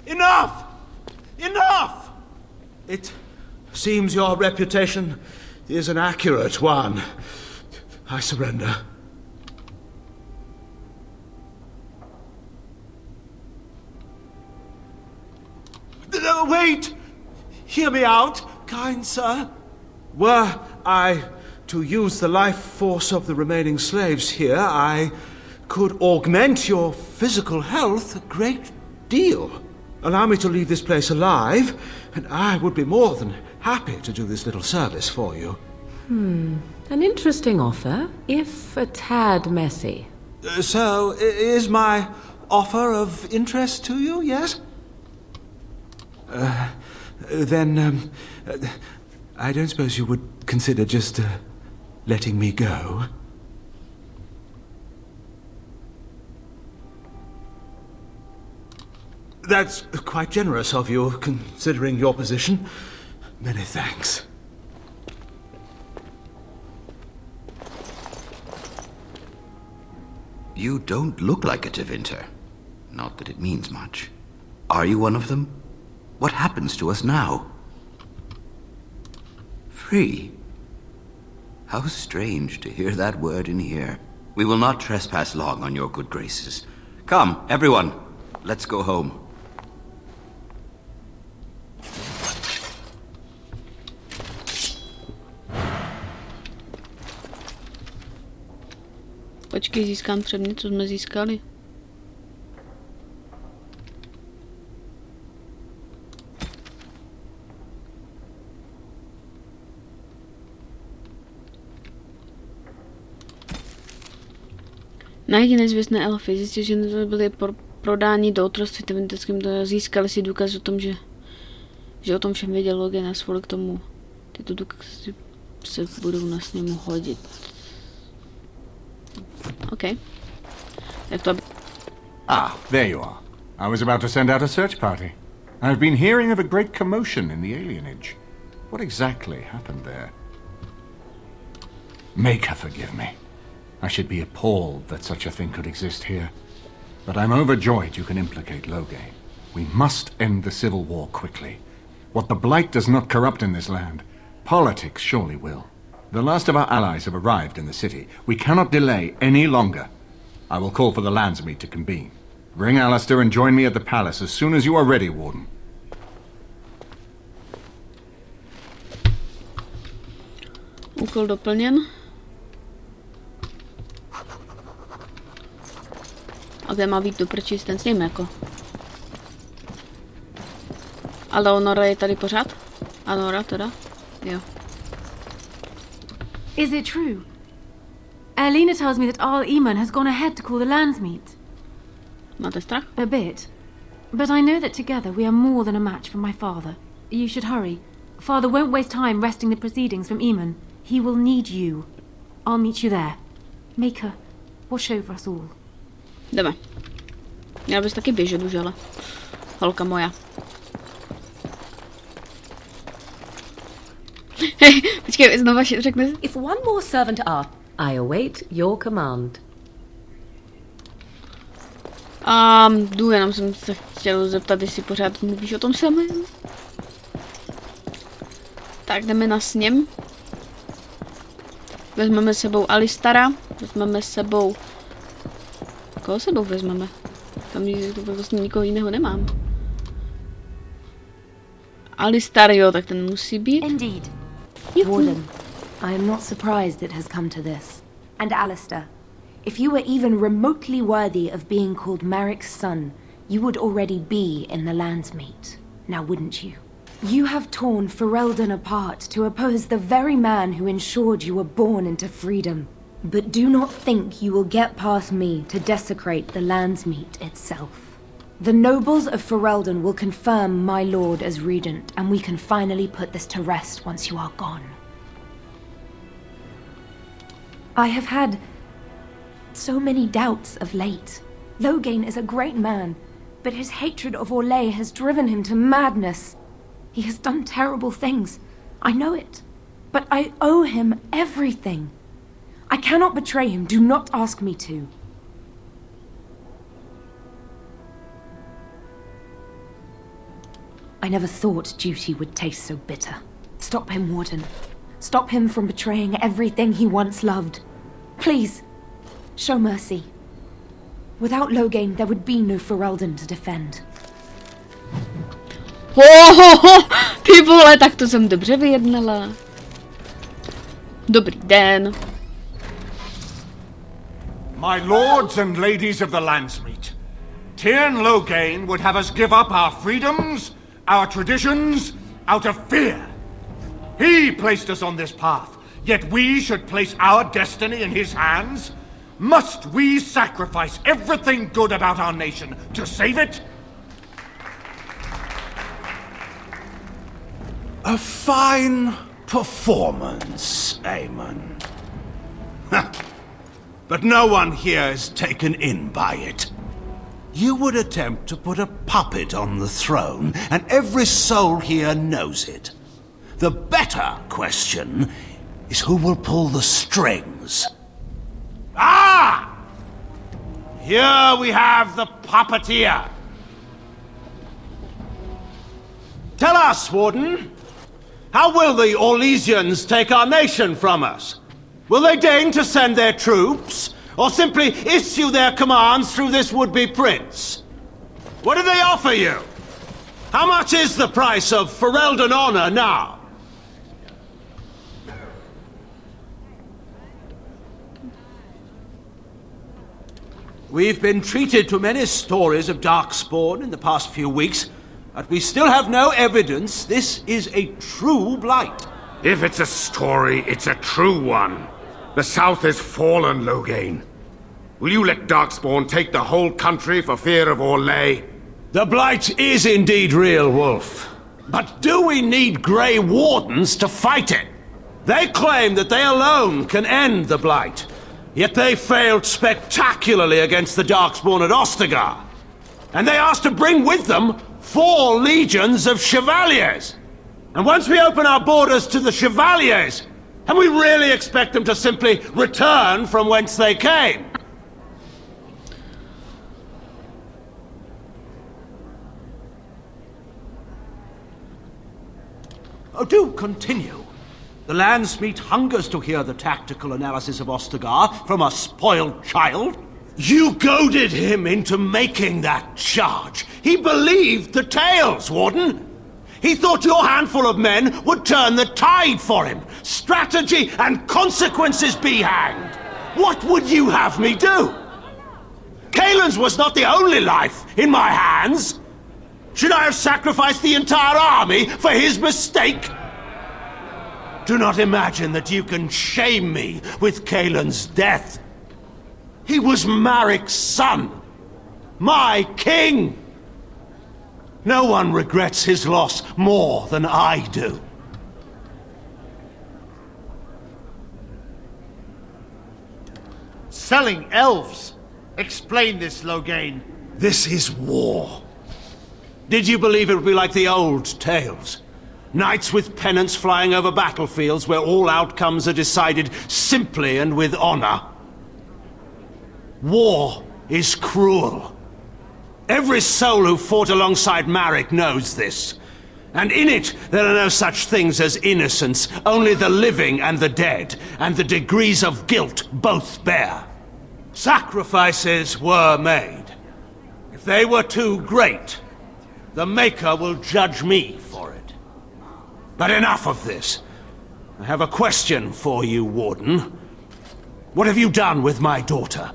Enough! Enough! It seems your reputation is an accurate one. I surrender. Wait! Hear me out, kind sir. Were I to use the life force of the remaining slaves here, I could augment your physical health a great deal. allow me to leave this place alive, and I would be more than happy to do this little service for you. An interesting offer, if a tad messy. So, is my offer of interest to you, yes? Then, I don't suppose you would consider just letting me go? That's quite generous of you, considering your position. Many thanks. You don't look like a Tevinter. Not that it means much. Are you one of them? What happens to us now? Free? How strange to hear that word in here. We will not trespass long on your good graces. Come, everyone, let's go home. Počkej, získám předmět, co jsme získali. Najdi nezvěstné elfy. Zjistil, že byli prodáni do otroctví tevinterským. Získali si důkaz o tom, že o tom všem věděl Logan a svolil k tomu. Tyto důkazy se budou na sněmu hodit. Okay. There you are. I was about to send out a search party. I've been hearing of a great commotion in the alienage. What exactly happened there? Make her forgive me. I should be appalled that such a thing could exist here. But I'm overjoyed you can implicate Loghain. We must end the civil war quickly. What the Blight does not corrupt in this land, politics surely will. The last of our allies have arrived in the city. We cannot delay any longer. I will call for the Landsmeet to convene. Bring Alistair and join me at the palace as soon as you are ready, Warden. Úkol doplněn. A kde má být doprčit ten s ním jako? Ale Honora je tady pořád? Honora teda? Jo. Is it true? Alina tells me that Arl Eamon has gone ahead to call the Landsmeet. Máte strach? A bit. But I know that together we are more than a match for my father. You should hurry. Father won't waste time wresting the proceedings from Eamon. He will need you. I'll meet you there. Make her watch over us all. Jdeme. Měla bys taky běžet už, ale. Holka moja. Hej, počkej, znova řekne. If one more servant are, I await your command. Jdu, jenom jsem se chtěl zeptat, jestli pořád mluvíš o tom samém. Tak jdeme na sněm. Vezmeme s sebou Alistara, vezmeme s sebou... Koho sebou vezmeme? Tam vlastně nikoho jiného nemám. Alistar, jo, tak ten musí být. Indeed. Warden, I am not surprised it has come to this. And Alistair, if you were even remotely worthy of being called Marik's son, you would already be in the Landsmeet. Now wouldn't you? You have torn Ferelden apart to oppose the very man who ensured you were born into freedom. But do not think you will get past me to desecrate the Landsmeet itself. The nobles of Ferelden will confirm my lord as regent, and we can finally put this to rest once you are gone. I have had so many doubts of late. Loghain is a great man, but his hatred of Orlais has driven him to madness. He has done terrible things. I know it. But I owe him everything. I cannot betray him. Do not ask me to. I never thought duty would taste so bitter. Stop him, Warden. Stop him from betraying everything he once loved. Please, show mercy. Without Loghain, there would be no Ferelden to defend. Ty vole, tak to jsem dobře vyjednala. Dobrý den. My lords and ladies of the Landsmeet, Tyrn Loghain would have us give up our freedoms, our traditions, out of fear. He placed us on this path, yet we should place our destiny in his hands? Must we sacrifice everything good about our nation to save it? A fine performance, Aemon. But no one here is taken in by it. You would attempt to put a puppet on the throne, and every soul here knows it. The better question is who will pull the strings. Ah! Here we have the puppeteer. Tell us, Warden, how will the Orlesians take our nation from us? Will they deign to send their troops, or simply issue their commands through this would-be prince? What do they offer you? How much is the price of Ferelden honor now? We've been treated to many stories of Darkspawn in the past few weeks, but we still have no evidence this is a true blight. If it's a story, it's a true one. The South is fallen, Loghain. Will you let Darkspawn take the whole country for fear of Orlais? The blight is indeed real, Wolf. But do we need Grey Wardens to fight it? They claim that they alone can end the blight. Yet they failed spectacularly against the Darkspawn at Ostagar. And they asked to bring with them 4 legions of Chevaliers. And once we open our borders to the Chevaliers, can we really expect them to simply return from whence they came? Oh, do continue. The Landsmeet hungers to hear the tactical analysis of Ostagar from a spoiled child. You goaded him into making that charge. He believed the tales, Warden. He thought your handful of men would turn the tide for him. Strategy and consequences be hanged. What would you have me do? Kaelin's was not the only life in my hands. Should I have sacrificed the entire army for his mistake? Do not imagine that you can shame me with Kaelin's death. He was Marik's son, my king. No one regrets his loss more than I do. Selling elves? Explain this, Loghain. This is war. Did you believe it would be like the old tales? Knights with pennants flying over battlefields where all outcomes are decided simply and with honor. War is cruel. Every soul who fought alongside Marik knows this. And in it, there are no such things as innocence, only the living and the dead, and the degrees of guilt both bear. Sacrifices were made. If they were too great, the Maker will judge me for it. But enough of this. I have a question for you, Warden. What have you done with my daughter?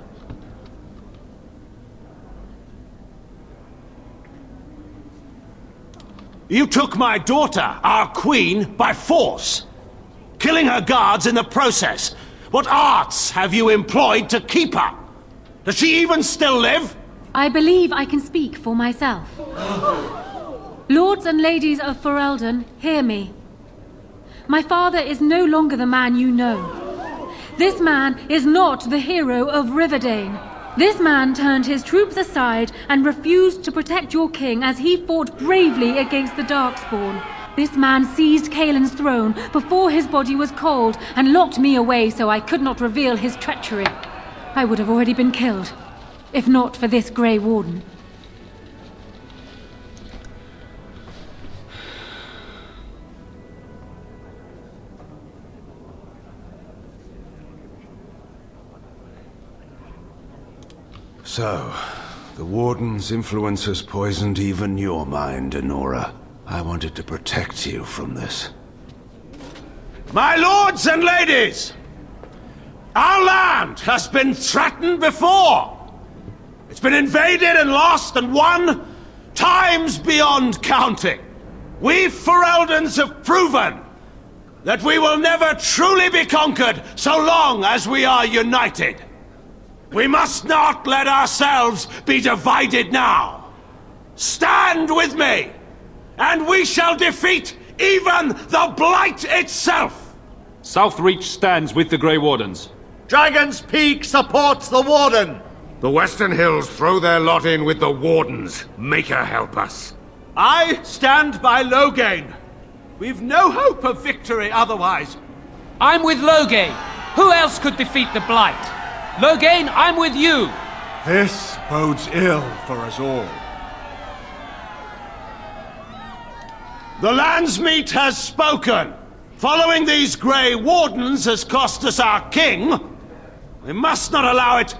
You took my daughter, our queen, by force, killing her guards in the process. What arts have you employed to keep her? Does she even still live? I believe I can speak for myself. Lords and ladies of Ferelden, hear me. My father is no longer the man you know. This man is not the hero of Riverdane. This man turned his troops aside and refused to protect your king as he fought bravely against the Darkspawn. This man seized Kaelin's throne before his body was cold and locked me away so I could not reveal his treachery. I would have already been killed, if not for this Grey Warden. So, the Warden's influence has poisoned even your mind, Enora. I wanted to protect you from this. My lords and ladies! Our land has been threatened before! It's been invaded and lost and won times beyond counting. We Fereldans have proven that we will never truly be conquered so long as we are united. We must not let ourselves be divided now. Stand with me, and we shall defeat even the Blight itself! Southreach stands with the Grey Wardens. Dragon's Peak supports the Warden! The Western Hills throw their lot in with the Wardens. Maker help us. I stand by Loghain. We've no hope of victory otherwise. I'm with Loghain. Who else could defeat the Blight? Loghain, I'm with you. This bodes ill for us all. The Landsmeet has spoken. Following these Grey Wardens has cost us our king. We must not allow it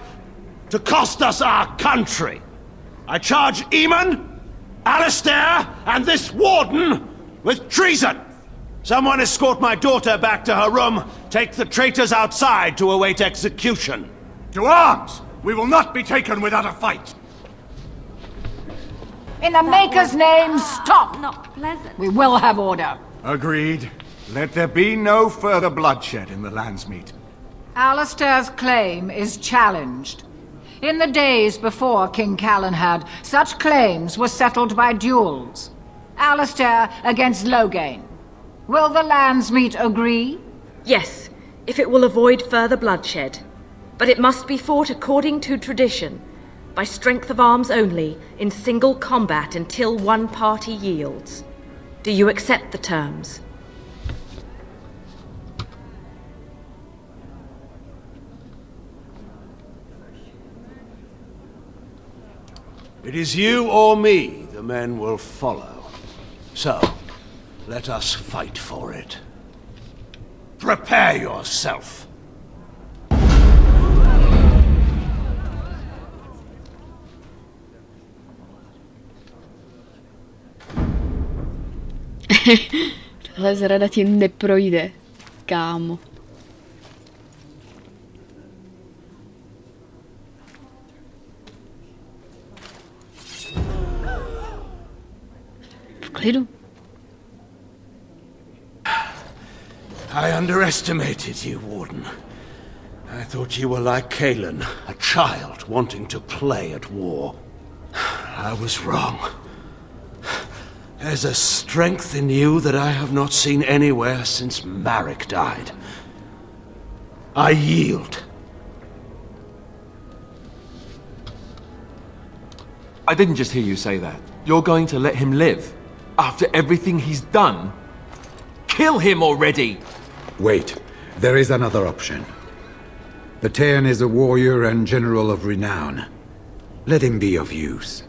to cost us our country. I charge Eamon, Alistair, and this Warden with treason. Someone escort my daughter back to her room. Take the traitors outside to await execution. To arms! We will not be taken without a fight. In the Maker's name, stop! Not pleasant. We will have order. Agreed. Let there be no further bloodshed in the Landsmeet. Alistair's claim is challenged. In the days before King Callanhad, such claims were settled by duels. Alistair against Loghain. Will the Landsmeet agree? Yes, if it will avoid further bloodshed. But it must be fought according to tradition, by strength of arms only, in single combat until one party yields. Do you accept the terms? It is you or me the men will follow. So, let us fight for it. Prepare yourself. Tahle zrada ti neprojde, kámo. V klidu. I underestimated you, Warden. I thought you were like Kaelin, a child wanting to play at war. I was wrong. There's a strength in you that I have not seen anywhere since Marek died. I yield. I didn't just hear you say that. You're going to let him live? After everything he's done? Kill him already! Wait, there is another option. The Taean is a warrior and general of renown. Let him be of use.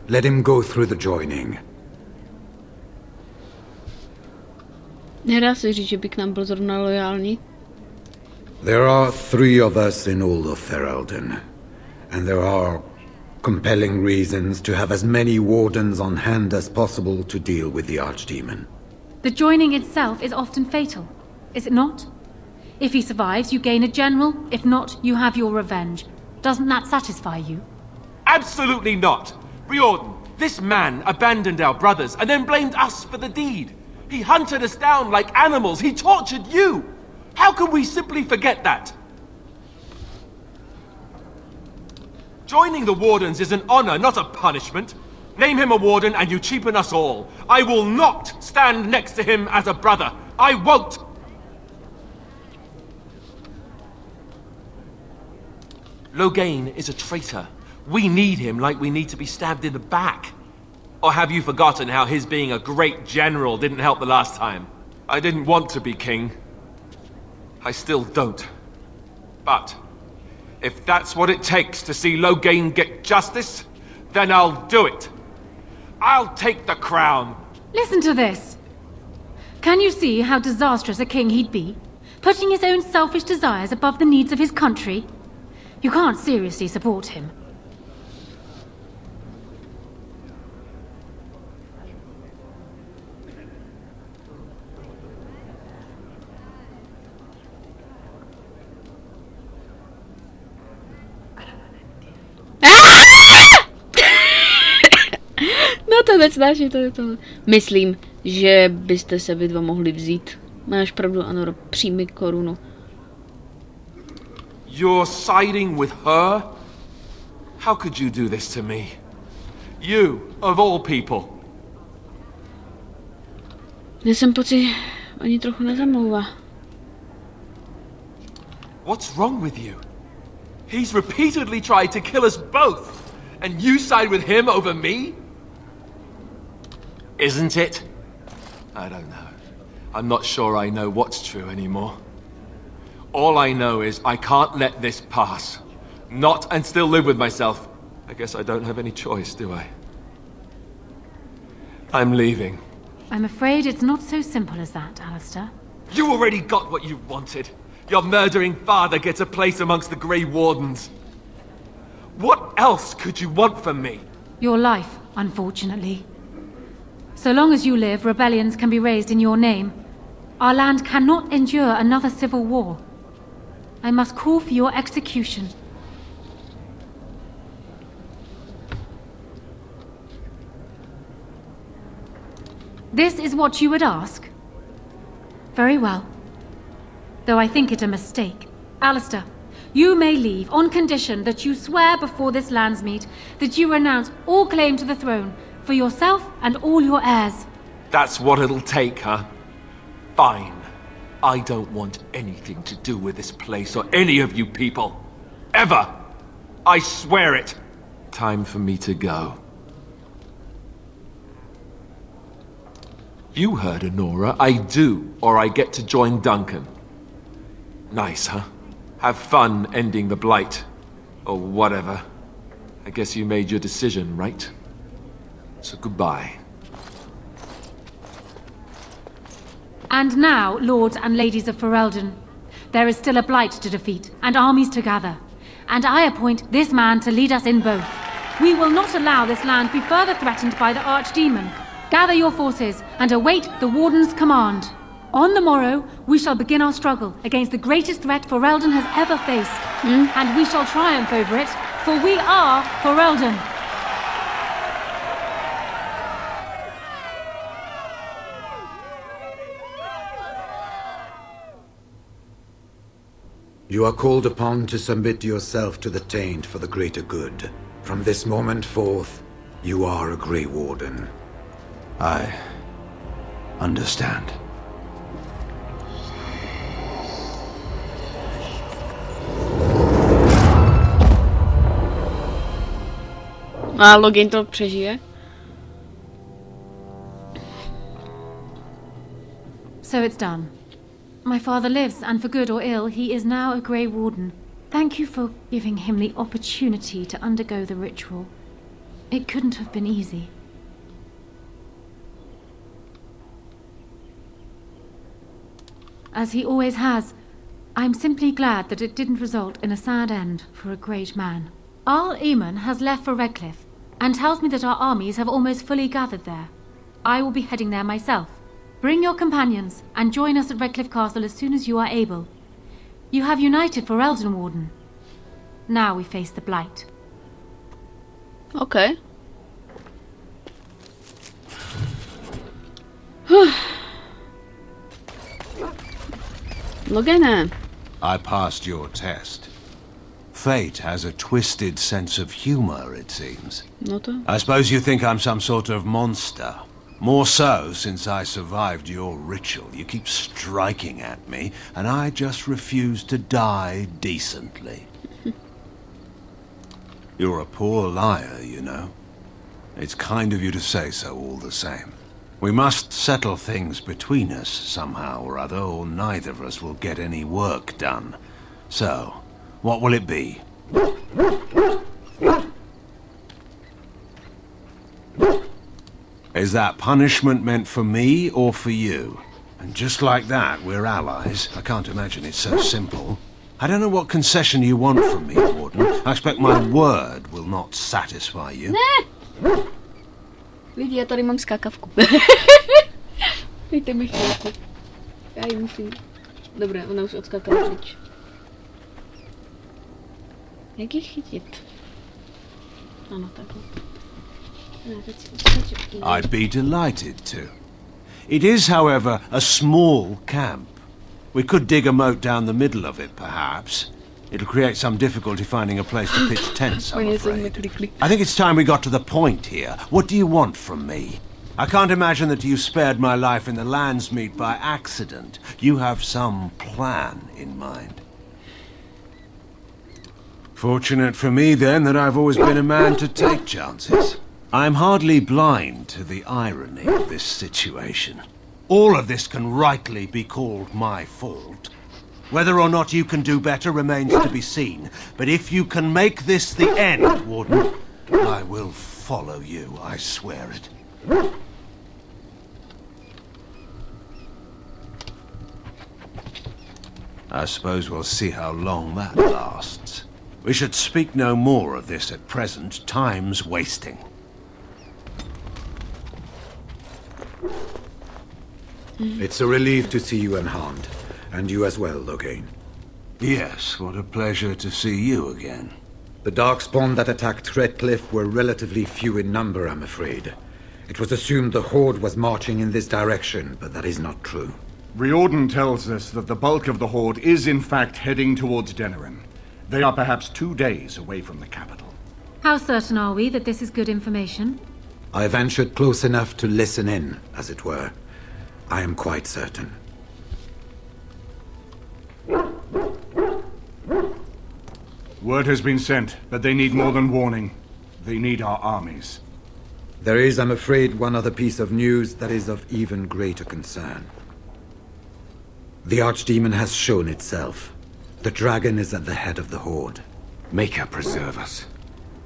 Let him go through the joining. Nedá se říct, že by k nám byl zrovna lojální. There are 3 of us in all of Ferelden, and there are compelling reasons to have as many wardens on hand as possible to deal with the Archdemon. The joining itself is often fatal, is it not? If he survives, you gain a general. If not, you have your revenge. Doesn't that satisfy you? Absolutely not! Riordan, this man abandoned our brothers and then blamed us for the deed. He hunted us down like animals. He tortured you. How can we simply forget that? Joining the Wardens is an honor, not a punishment. Name him a Warden and you cheapen us all. I will not stand next to him as a brother. I won't! Loghain is a traitor. We need him like we need to be stabbed in the back. Or have you forgotten how his being a great general didn't help the last time? I didn't want to be king. I still don't. But if that's what it takes to see Loghain get justice, then I'll do it. I'll take the crown. Listen to this. Can you see how disastrous a king he'd be? Putting his own selfish desires above the needs of his country? You can't seriously support him. Nesnáším to. Myslím, že byste se vy dva mohli vzít. Máš pravdu, ano, přijmi korunu. You're siding with her? How could you do this to me? You, of all people. Já jsem pocit, ani trochu nezamlouvá. What's wrong with you? He's repeatedly tried to kill us both, and you side with him over me? Isn't it? I don't know. I'm not sure I know what's true anymore. All I know is I can't let this pass. Not and still live with myself. I guess I don't have any choice, do I? I'm leaving. I'm afraid it's not so simple as that, Alistair. You already got what you wanted. Your murdering father gets a place amongst the Grey Wardens. What else could you want from me? Your life, unfortunately. So long as you live, rebellions can be raised in your name. Our land cannot endure another civil war. I must call for your execution. This is what you would ask? Very well. Though I think it a mistake. Alistair, you may leave on condition that you swear before this Landsmeet that you renounce all claim to the throne for yourself and all your heirs. That's what it'll take, huh? Fine. I don't want anything to do with this place or any of you people. Ever! I swear it! Time for me to go. You heard Honora. I do, or I get to join Duncan. Nice, huh? Have fun ending the Blight. Or whatever. I guess you made your decision, right? So goodbye. And now, lords and ladies of Ferelden, there is still a Blight to defeat, and armies to gather. And I appoint this man to lead us in both. We will not allow this land be further threatened by the Archdemon. Gather your forces and await the Warden's command. On the morrow, we shall begin our struggle against the greatest threat Ferelden has ever faced. And we shall triumph over it, for we are Ferelden. You are called upon to submit yourself to the Taint for the greater good. From this moment forth, you are a Grey Warden. I understand. A Login to přežije? So it's done. My father lives, and for good or ill, he is now a Grey Warden. Thank you for giving him the opportunity to undergo the ritual. It couldn't have been easy. As he always has, I'm simply glad that it didn't result in a sad end for a great man. Arl Eamon has left for Redcliffe, and tells me that our armies have almost fully gathered there. I will be heading there myself. Bring your companions, and join us at Redcliffe Castle as soon as you are able. You have united for Elden Warden. Now we face the Blight. Okay. Login. I passed your test. Fate has a twisted sense of humor, it seems. No to. I suppose you think I'm some sort of monster. More so since I survived your ritual. You keep striking at me, and I just refuse to die decently. You're a poor liar, you know. It's kind of you to say so all the same. We must settle things between us somehow or other, or neither of us will get any work done. So, what will it be? Is that punishment meant for me or for you? And just like that, we're allies. I can't imagine it's so simple. I don't know what concession you want from me, Warden. I expect my word will not satisfy you. Ne! Lidi, já tady mám skákavku. Dejte mi chvilku. Já ji musím. Dobré, ona už odskákala pryč. Jak ji chytit? Ano, takhle. I'd be delighted to. It is, however, a small camp. We could dig a moat down the middle of it, perhaps. It'll create some difficulty finding a place to pitch tents, I'm afraid. I think it's time we got to the point here. What do you want from me? I can't imagine that you spared my life in the Landsmeet by accident. You have some plan in mind. Fortunate for me, then, that I've always been a man to take chances. I'm hardly blind to the irony of this situation. All of this can rightly be called my fault. Whether or not you can do better remains to be seen. But if you can make this the end, Warden, I will follow you, I swear it. I suppose we'll see how long that lasts. We should speak no more of this at present. Time's wasting. It's a relief to see you unharmed. And you as well, Logain. Yes, what a pleasure to see you again. The Darkspawn that attacked Redcliffe were relatively few in number, I'm afraid. It was assumed the Horde was marching in this direction, but that is not true. Riordan tells us that the bulk of the Horde is in fact heading towards Denerim. They are perhaps 2 days away from the capital. How certain are we that this is good information? I ventured close enough to listen in, as it were. I am quite certain. Word has been sent, but they need more than warning. They need our armies. There is, I'm afraid, one other piece of news that is of even greater concern. The Archdemon has shown itself. The dragon is at the head of the Horde. Make her preserve us.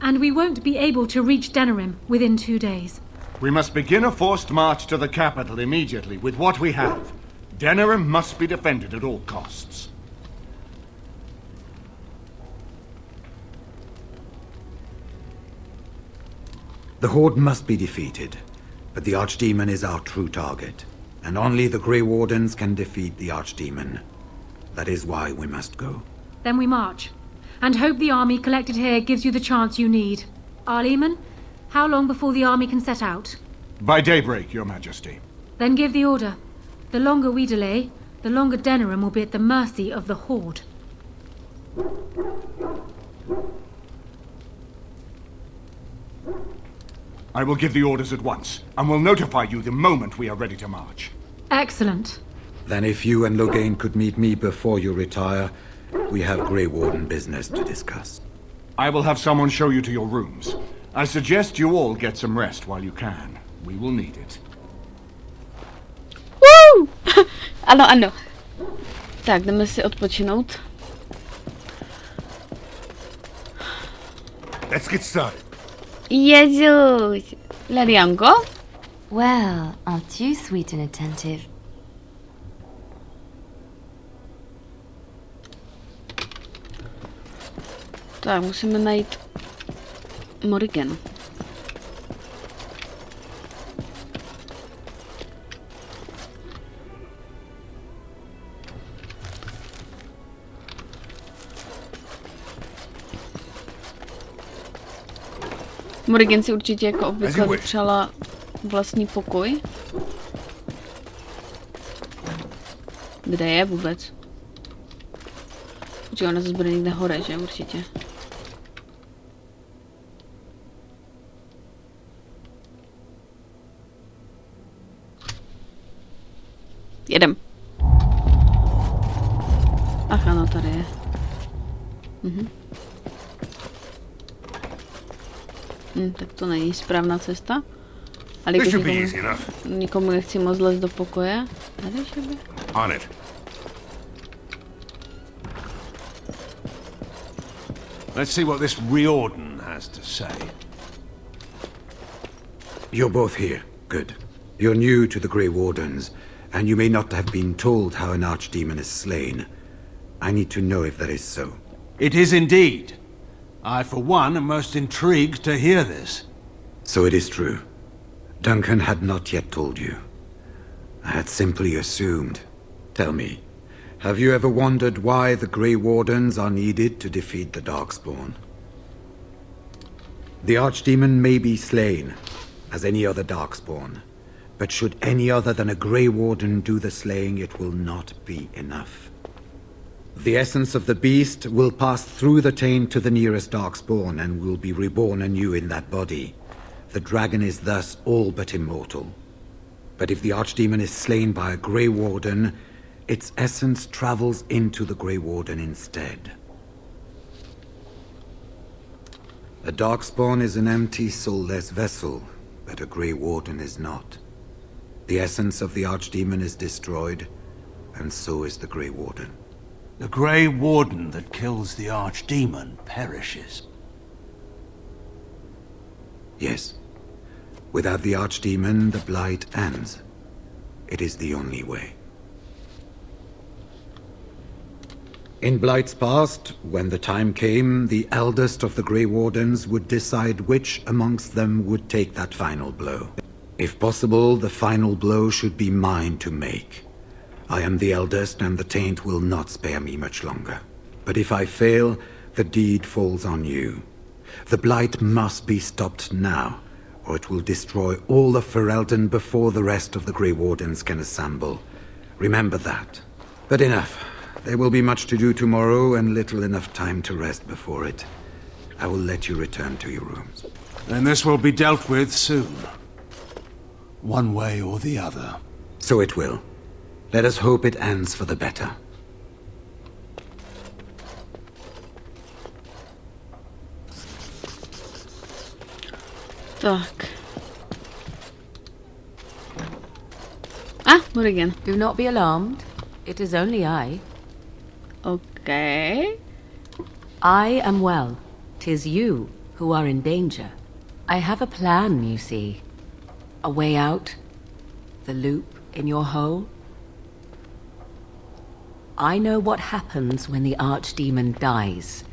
And we won't be able to reach Denerim within 2 days. We must begin a forced march to the capital immediately with what we have. Denerim must be defended at all costs. The Horde must be defeated, but the Archdemon is our true target, and only the Grey Wardens can defeat the Archdemon. That is why we must go. Then we march, and hope the army collected here gives you the chance you need. Arleman, how long before the army can set out? By daybreak, Your Majesty. Then give the order. The longer we delay, the longer Denerim will be at the mercy of the Horde. I will give the orders at once, and will notify you the moment we are ready to march. Excellent. Then if you and Logain could meet me before you retire, we have Grey Warden business to discuss. I will have someone show you to your rooms. I suggest you all get some rest while you can. We will need it. Woo! Ano, ano. Tak, jdeme si odpočinout. Let's get started. Jezus! Lelianko? Well, aren't you sweet and attentive? Tak, musíme najít Morrigan. Morrigan si určitě jako obvykle vypřála vlastní pokoj. Kde je vůbec? Určitě ona zase bude někde hore, že? Určitě. Jedem. Ach ano, tady je. Tak to není správná cesta. Ale když nikomu nechci moc lézt do pokoje. Tady šebe. On it. Let's see what this Riordan has to say. You're both here. Good. You're new to the Grey Wardens, and you may not have been told how an Archdemon is slain. I need to know if that is so. It is indeed. I, for one, am most intrigued to hear this. So it is true. Duncan had not yet told you. I had simply assumed. Tell me, have you ever wondered why the Grey Wardens are needed to defeat the Darkspawn? The Archdemon may be slain, as any other Darkspawn. But should any other than a Grey Warden do the slaying, it will not be enough. The essence of the beast will pass through the taint to the nearest Darkspawn and will be reborn anew in that body. The dragon is thus all but immortal. But if the Archdemon is slain by a Grey Warden, its essence travels into the Grey Warden instead. A Darkspawn is an empty, soulless vessel, but a Grey Warden is not. The essence of the Archdemon is destroyed, and so is the Grey Warden. The Grey Warden that kills the Archdemon perishes. Yes. Without the Archdemon, the Blight ends. It is the only way. In Blight's past, when the time came, the eldest of the Grey Wardens would decide which amongst them would take that final blow. If possible, the final blow should be mine to make. I am the eldest, and the taint will not spare me much longer. But if I fail, the deed falls on you. The Blight must be stopped now, or it will destroy all of Ferelden before the rest of the Grey Wardens can assemble. Remember that. But enough. There will be much to do tomorrow, and little enough time to rest before it. I will let you return to your rooms. Then this will be dealt with soon. One way or the other. So it will. Let us hope it ends for the better. Tak. Ah, not again. Do not be alarmed. It is only I. Okay. I am well. 'Tis you who are in danger. I have a plan, you see. A way out. The loop in your hole. I know what happens when the Archdemon dies.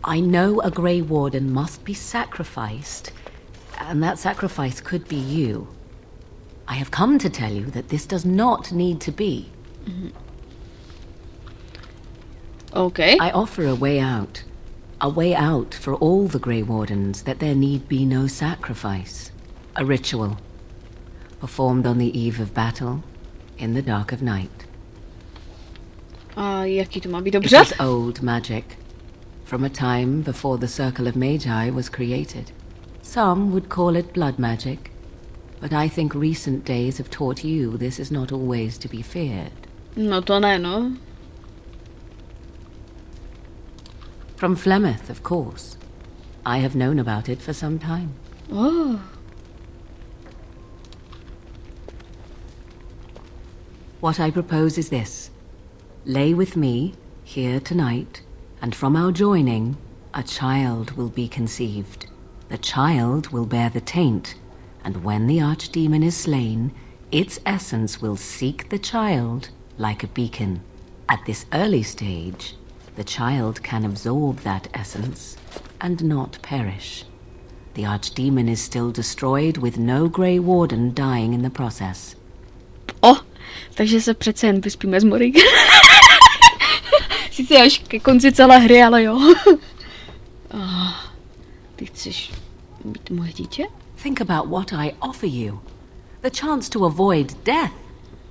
I know a Grey Warden must be sacrificed, and that sacrifice could be you. I have come to tell you that this does not need to be. Okay. I offer a way out. A way out for all the Grey Wardens, that there need be no sacrifice. A ritual. Performed on the eve of battle, in the dark of night. A jaký to má být It dobře? is old magic. From a time before the Circle of Magi was created. Some would call it blood magic. But I think recent days have taught you this is not always to be feared. No to ne, no. From Flemeth, of course. I have known about it for some time. Oh. What I propose is this. Lay with me, here tonight, and from our joining, a child will be conceived. The child will bear the taint, and when the Archdemon is slain, its essence will seek the child like a beacon. At this early stage, the child can absorb that essence and not perish. The Archdemon is still destroyed with no Grey Warden dying in the process. Oh, takže se přece jen vyspíme s Morig. Sice až ke konci celé hry, ale jo. Ty chceš být moje dítě? Think about what I offer you. The chance to avoid death.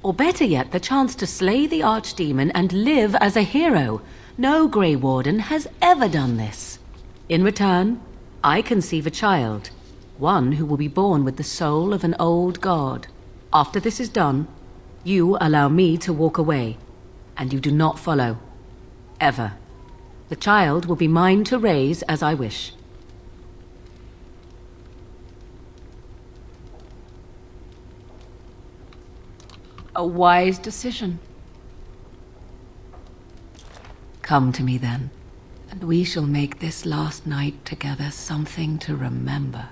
Or better yet, the chance to slay the Archdemon and live as a hero. No Grey Warden has ever done this. In return, I conceive a child. One who will be born with the soul of an old god. After this is done, you allow me to walk away. And you do not follow. Ever. The child will be mine to raise as I wish. A wise decision. Come to me then, and we shall make this last night together something to remember.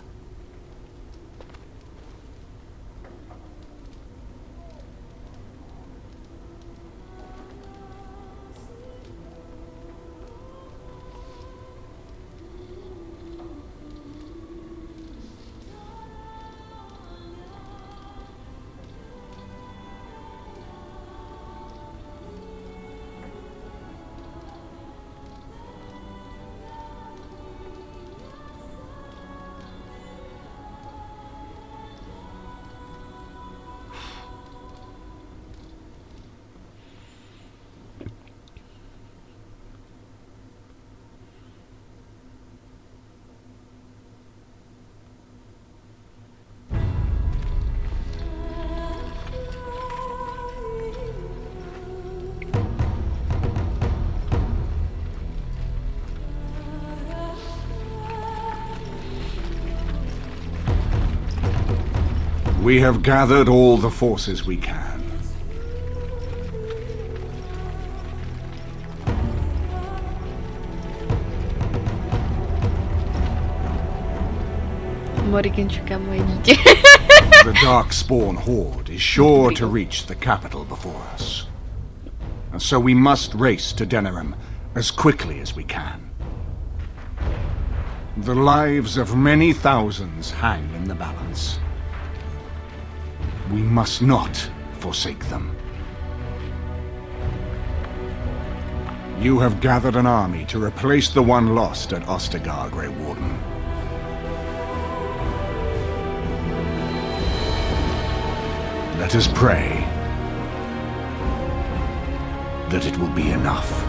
We have gathered all the forces we can. Morrigan čeká moje dítě. The Darkspawn horde is sure to reach the capital before us. And so we must race to Denerim as quickly as we can. The lives of many thousands hang in the balance. We must not forsake them. You have gathered an army to replace the one lost at Ostagar, Grey Warden. Let us pray that it will be enough.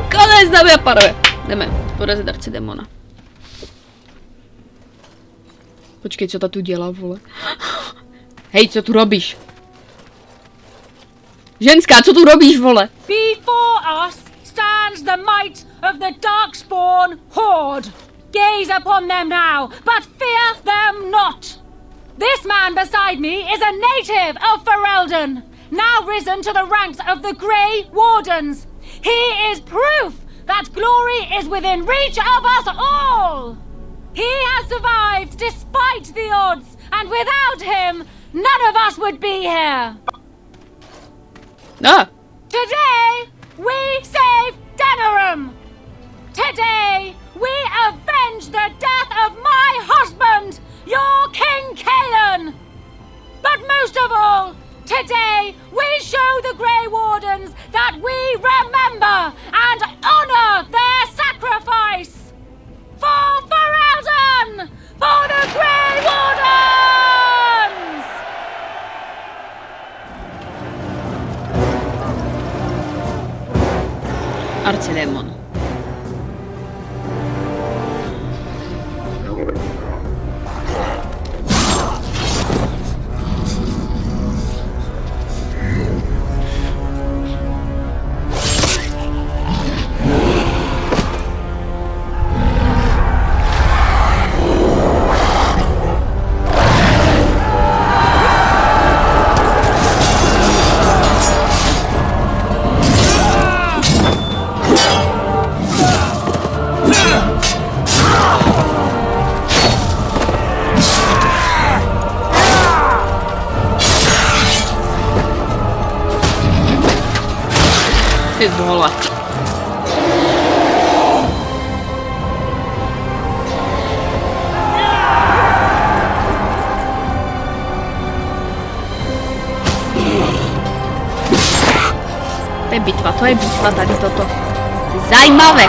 Konec, dámy a pánové. Jdeme porazit arcidemona. Počkej, co ta tu dělá, vole. Hej, co tu robíš? Ženská, co tu robíš, vole? Before us stands the might of the Darkspawn horde. Gaze upon them now, but fear them not. This man beside me is a native of Ferelden, now risen to the ranks of the Grey Wardens. He is proof that glory is within reach of us all. He has survived despite the odds, and without him, none of us would be here. Ah. Today, we save Denerim. Today, we avenge the death of my husband, your King Kaelan. But most of all, today, we show the Grey Wardens that we remember and honor their sacrifice. For Ferelden! For the Grey Wardens! Arcidemon. Ty vole. To je bitva tady toto. Zajímavé.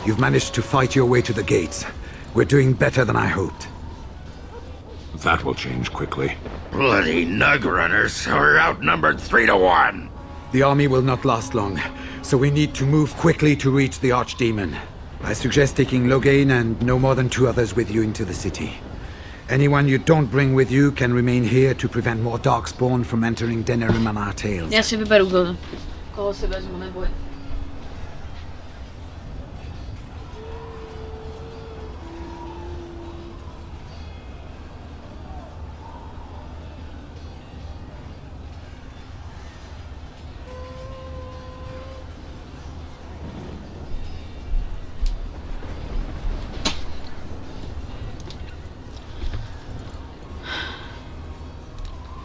You've managed to fight your way to the gates. We're doing better than I hoped. That will change quickly. Bloody nug runners. We're outnumbered 3-1. The army will not last long, so we need to move quickly to reach the Archdemon. I suggest taking Loghain and no more than 2 others with you into the city. Anyone you don't bring with you can remain here to prevent more Darkspawn from entering Denerim and our tales. Já si vyberu, koho si vezmu, neboj.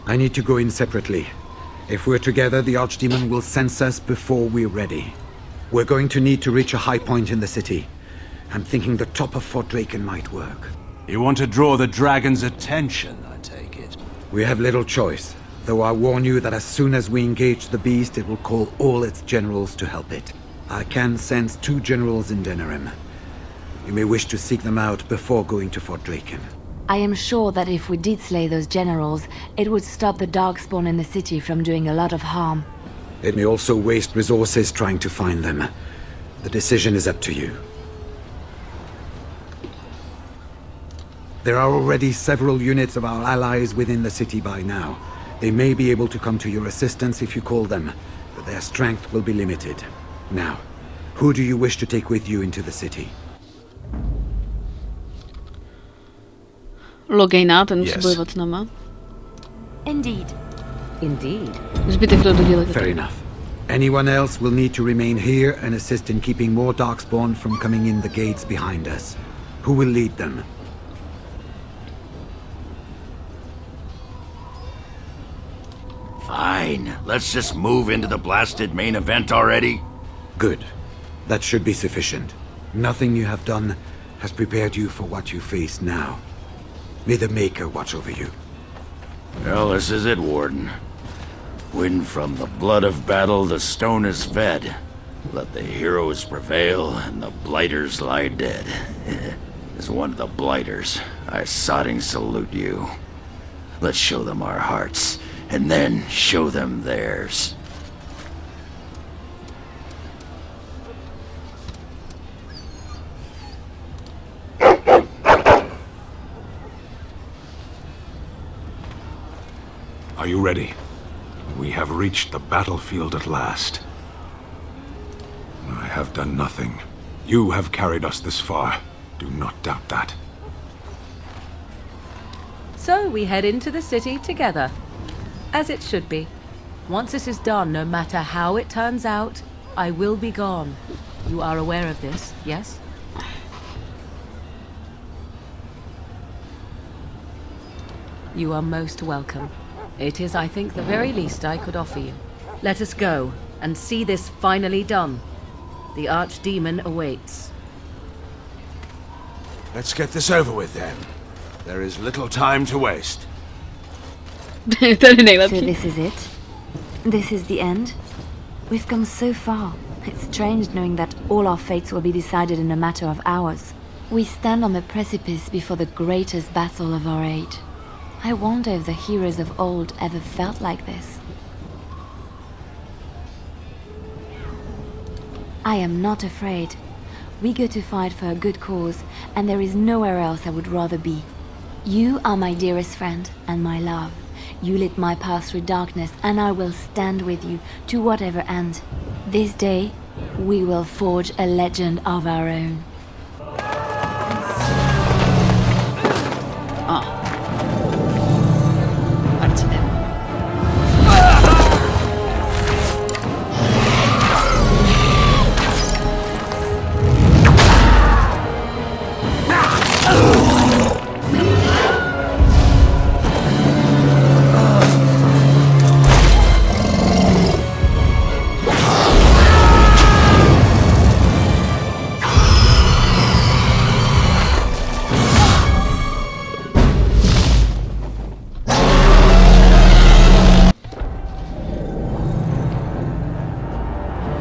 I need to go in separately. If we're together, the Archdemon will sense us before we're ready. We're going to need to reach a high point in the city. I'm thinking the top of Fort Draken might work. You want to draw the dragon's attention, I take it? We have little choice, though I warn you that as soon as we engage the beast, it will call all its generals to help it. I can sense 2 generals in Denerim. You may wish to seek them out before going to Fort Draken. I am sure that if we did slay those generals, it would stop the Darkspawn in the city from doing a lot of harm. It may also waste resources trying to find them. The decision is up to you. There are already several units of our allies within the city by now. They may be able to come to your assistance if you call them, but their strength will be limited. Now, who do you wish to take with you into the city? Logejna, ten musí bojovat s náma. Indeed. Indeed. Zbytek to dodělat. Fair enough. Anyone else will need to remain here and assist in keeping more Darkspawn from coming in the gates behind us. Who will lead them? Fine. Let's just move into the blasted main event already. Good. That should be sufficient. Nothing you have done has prepared you for what you face now. May the Maker watch over you. Well, this is it, Warden. When from the blood of battle the stone is fed, let the heroes prevail and the blighters lie dead. As one of the blighters, I sodding salute you. Let's show them our hearts, and then show them theirs. Are you ready? We have reached the battlefield at last. I have done nothing. You have carried us this far. Do not doubt that. So we head into the city together. As it should be. Once this is done, no matter how it turns out, I will be gone. You are aware of this, yes? You are most welcome. It is, I think, the very least I could offer you. Let us go and see this finally done. The Archdemon awaits. Let's get this over with then. There is little time to waste. So this is it? This is the end? We've come so far. It's strange knowing that all our fates will be decided in a matter of hours. We stand on the precipice before the greatest battle of our age. I wonder if the heroes of old ever felt like this. I am not afraid. We go to fight for a good cause, and there is nowhere else I would rather be. You are my dearest friend and my love. You lit my path through darkness, and I will stand with you to whatever end. This day, we will forge a legend of our own.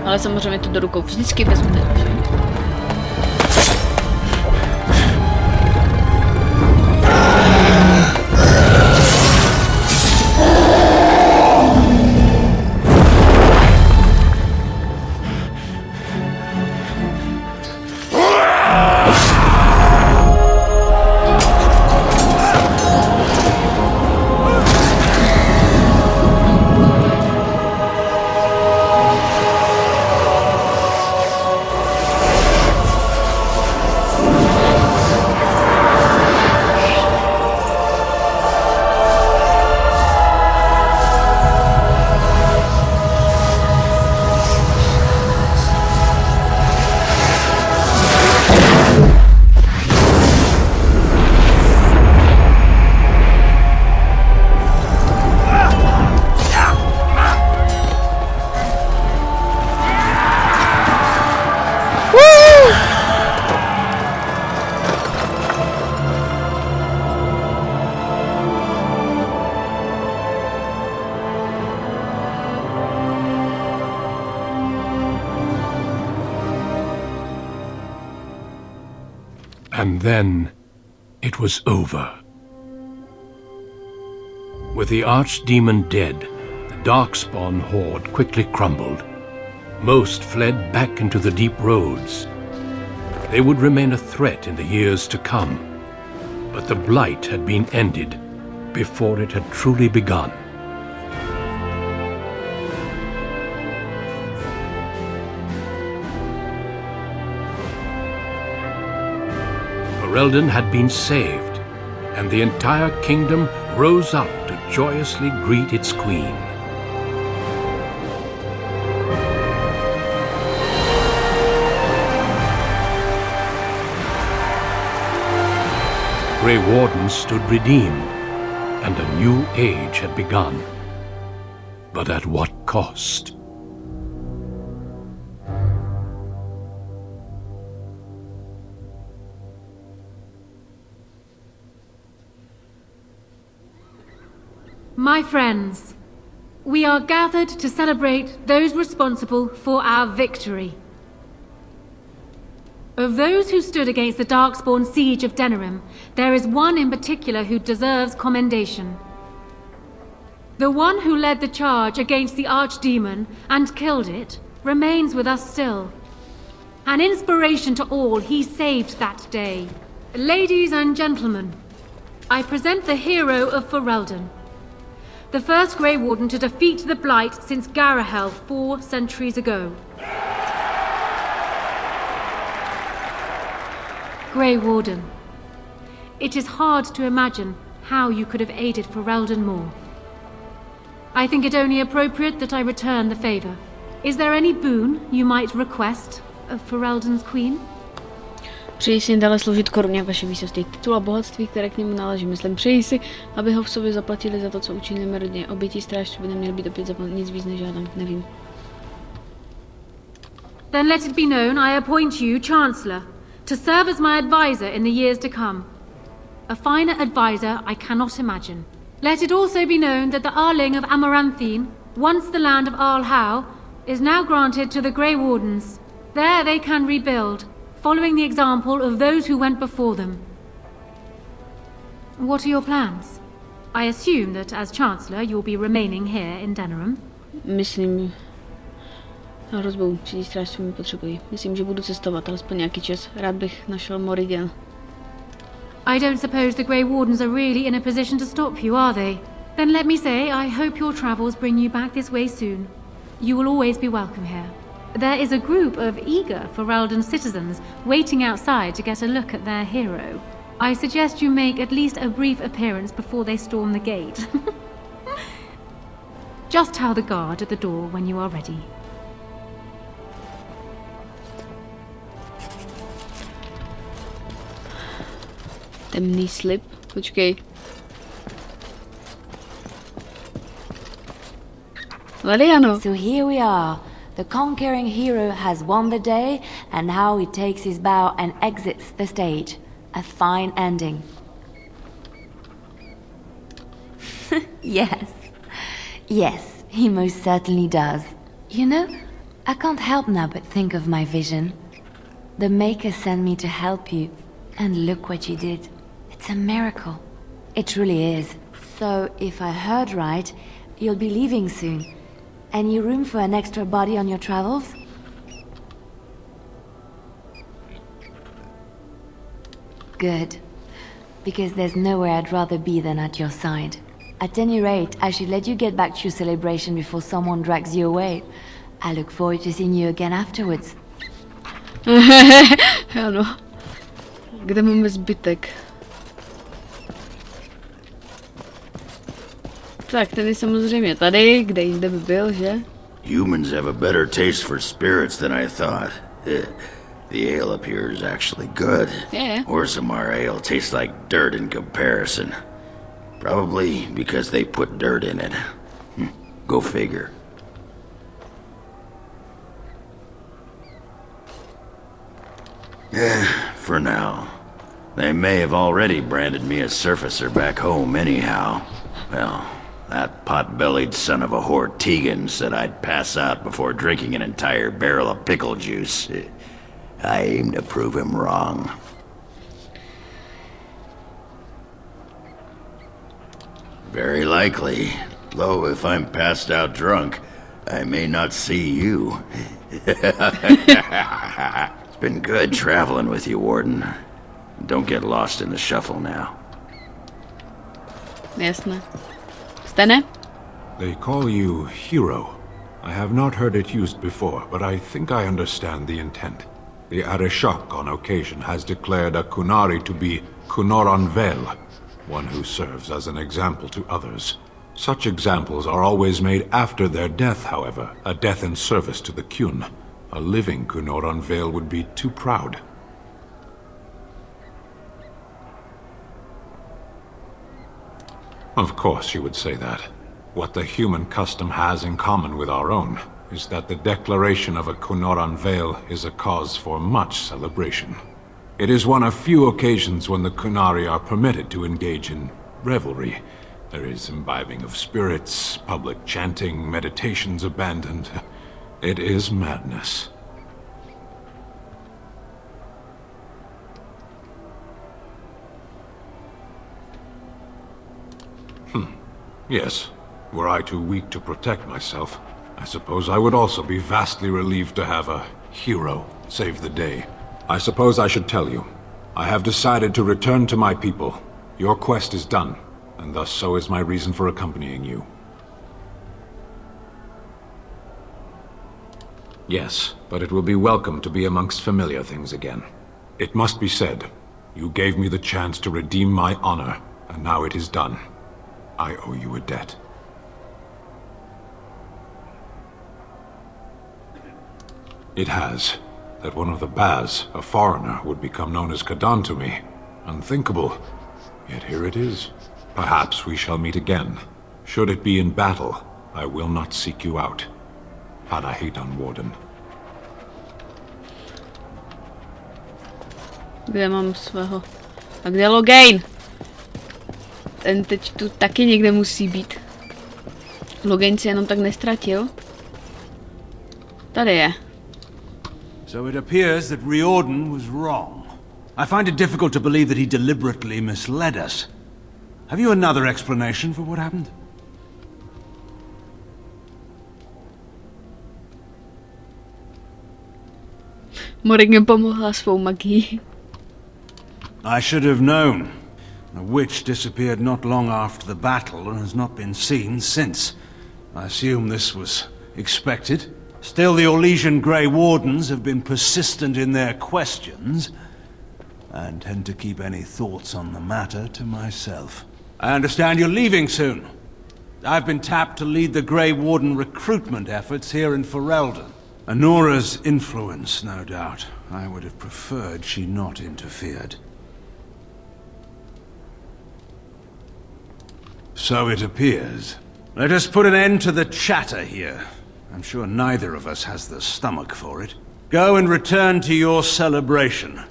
Ale samozřejmě to do rukou vždycky vezmete. And then, it was over. With the Archdemon dead, the Darkspawn horde quickly crumbled. Most fled back into the deep roads. They would remain a threat in the years to come. But the blight had been ended before it had truly begun. Ferelden had been saved, and the entire kingdom rose up to joyously greet its queen. Grey Wardens stood redeemed, and a new age had begun. But at what cost? My friends, we are gathered to celebrate those responsible for our victory. Of those who stood against the Darkspawn siege of Denerim, there is one in particular who deserves commendation. The one who led the charge against the Archdemon and killed it remains with us still. An inspiration to all, he saved that day. Ladies and gentlemen, I present the hero of Ferelden. The first Grey Warden to defeat the Blight since Garahel 4 centuries ago. Grey Warden, it is hard to imagine how you could have aided Ferelden more. I think it only appropriate that I return the favor. Is there any boon you might request of Ferelden's queen? Přeji si dále sloužit koruně vaše výsostí titul a bohatství, které k němu náleží. Myslím, přeji si, aby ho v sobě zaplatili za to, co učinili mrdně. Obětí strážců by neměl být opět zaplatit, nic víc nežádám, nevím. Then let it be known I appoint you Chancellor, to serve as my advisor in the years to come. A finer advisor I cannot imagine. Let it also be known that the Arling of Amaranthine, once the land of Arlhow, is now granted to the Grey Wardens. There they can rebuild, following the example of those who went before them. What are your plans? I assume that as Chancellor you'll be remaining here in Denerim. Myslím, na hrozbou přijít strážců mi potřebují. Myslím, že budu cestovat alespoň nějaký čas. Rád bych našel Morrigan. I don't suppose the Grey Wardens are really in a position to stop you, are they? Then let me say, I hope your travels bring you back this way soon. You will always be welcome here. There is a group of eager Ferelden citizens waiting outside to get a look at their hero. I suggest you make at least a brief appearance before they storm the gate. Just tell the guard at the door when you are ready. Temný slib. Počkej. Valiano. So here we are. The conquering hero has won the day, and now he takes his bow and exits the stage. A fine ending. Yes. Yes, he most certainly does. You know, I can't help now but think of my vision. The Maker sent me to help you, and look what you did. It's a miracle. It truly is. So, if I heard right, you'll be leaving soon. Any room for an extra body on your travels? Good. Because there's nowhere I'd rather be than at your side. At any rate, I should let you get back to your celebration before someone drags you away. I look forward to seeing you again afterwards. Ano. Kde máme zbytek? Tak, ten je samozřejmě tady, kde jinde by byl, že? Humans have a better taste for spirits than I thought. The ale up here is actually good. Yeah. Orzammar ale tastes like dirt in comparison. Probably because they put dirt in it. Go figure. For now. They may have already branded me a surfacer back home anyhow. Well, that pot-bellied son of a whore Tegan said I'd pass out before drinking an entire barrel of pickle juice. I aim to prove him wrong. Very likely. Though if I'm passed out drunk, I may not see you. It's been good traveling with you, Warden. Don't get lost in the shuffle now. jasné. Stane? They call you hero. I have not heard it used before, but I think I understand the intent. The Arishok on occasion has declared a Kunari to be Kunoran Vel, one who serves as an example to others. Such examples are always made after their death, however, a death in service to the Kyun. A living Kunoran Vel would be too proud. Of course you would say that. What the human custom has in common with our own is that the declaration of a Kunoran Vel is a cause for much celebration. It is one of few occasions when the Kunari are permitted to engage in revelry. There is imbibing of spirits, public chanting, meditations abandoned. It is madness. Yes. Were I too weak to protect myself, I suppose I would also be vastly relieved to have a hero save the day. I suppose I should tell you. I have decided to return to my people. Your quest is done, and thus so is my reason for accompanying you. Yes, but it will be welcome to be amongst familiar things again. It must be said, you gave me the chance to redeem my honor, and now it is done. I owe you a debt. It has. That one of the Baz, a foreigner, would become known as Kadan to me. Unthinkable. Yet here it is. Perhaps we shall meet again. Should it be in battle, I will not seek you out. Hadahidon Warden. Kde mám svého? A kde Logain? Ten teď tu taky někde musí být. Logain se jenom tak nestratil. Tady je. So it appears that Riordan was wrong. I find it difficult to believe that he deliberately misled us. Have you another explanation for what happened? Morrigan pomohla svou magií. I should have known. The witch disappeared not long after the battle and has not been seen since. I assume this was expected. Still, the Orlesian Grey Wardens have been persistent in their questions. I intend to keep any thoughts on the matter to myself. I understand you're leaving soon. I've been tapped to lead the Grey Warden recruitment efforts here in Ferelden. Anora's influence, no doubt. I would have preferred she not interfered. So it appears. Let us put an end to the chatter here. I'm sure neither of us has the stomach for it. Go and return to your celebration.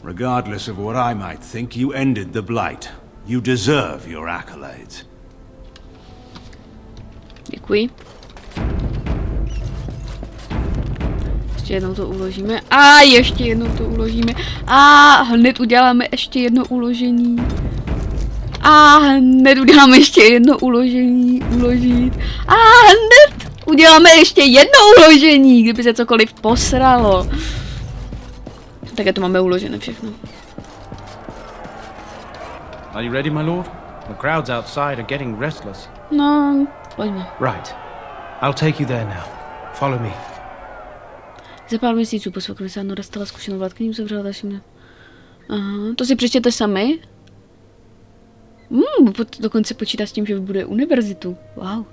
Regardless of what I might think, you ended the Blight. You deserve your accolades. Děkuji. Ještě jednou to uložíme. A ještě jednou to uložíme. A hned uděláme ještě jedno uložení. A hned uděláme ještě jedno uložení. Uložit. A hned uděláme ještě jedno uložení, kdyby se cokoliv posralo. Tak to máme uložené všechno. Are you ready, my lord? The crowds outside are getting restless. No, pojďme. Right. I'll take you there now. Follow me. Za pár měsíců po svokromě se Nora stala zkušenou vládkyní, uzavřela dalším. Aha, to si přečtěte sami. Dokonce počítá s tím, že bude univerzitu. Wow.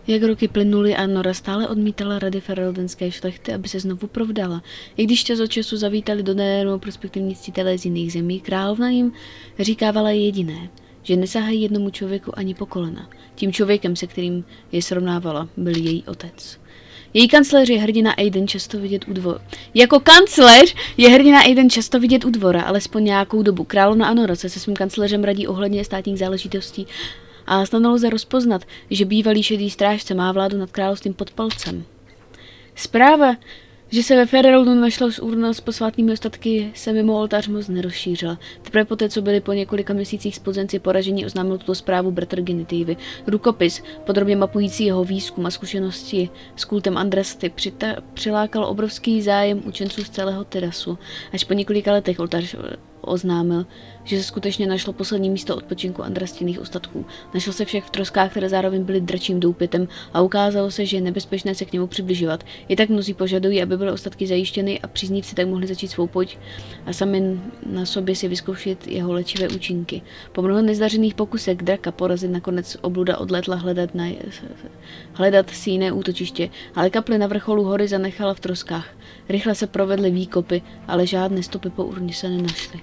Jak roky plynuly a Nora stále odmítala rady fereldenské šlechty, aby se znovu provdala. I když čas od času zavítali do Daenerys prospektivní ctitelé z jiných zemí, královna jim říkávala jediné, že nesahají jednomu člověku ani po kolena. Tím člověkem, se kterým je srovnávala, byl její otec. Její kancléř je hrdina Aiden často vidět u dvora. Jako kancléř je hrdina Aiden často vidět u dvora, alespoň nějakou dobu. Královna Nora se svým kancléřem radí ohledně státních záležitostí a snadno lze rozpoznat, že bývalý šedý strážce má vládu nad královstvím pod palcem. Zpráva, že se ve Fereldu našla urna s posvátnými ostatky, se mimo oltář moc nerozšířila. Teprve poté, co byli po několika měsících spozenci poražení, oznámil tuto zprávu bratr Genitivy. Rukopis, podrobně mapující jeho výzkum a zkušenosti s kultem Andrasty, přilákal obrovský zájem učenců z celého Tyrasu. Až po několika letech oltář oznámil, že se skutečně našlo poslední místo odpočinku andrastinných ostatků. Našlo se však v troskách, které zároveň byly dračím doupětem, a ukázalo se, že je nebezpečné se k němu přibližovat. I tak mnozí požadují, aby byly ostatky zajištěny a příznivci tak mohli začít svou pojď a sami na sobě si vyzkoušet jeho léčivé účinky. Po mnoho nezdařených pokusech draka porazit nakonec obluda odletla hledat si jiné útočiště, ale kapli na vrcholu hory zanechala v troskách. Rychle se provedly výkopy, ale žádné stopy po urně se nenašly.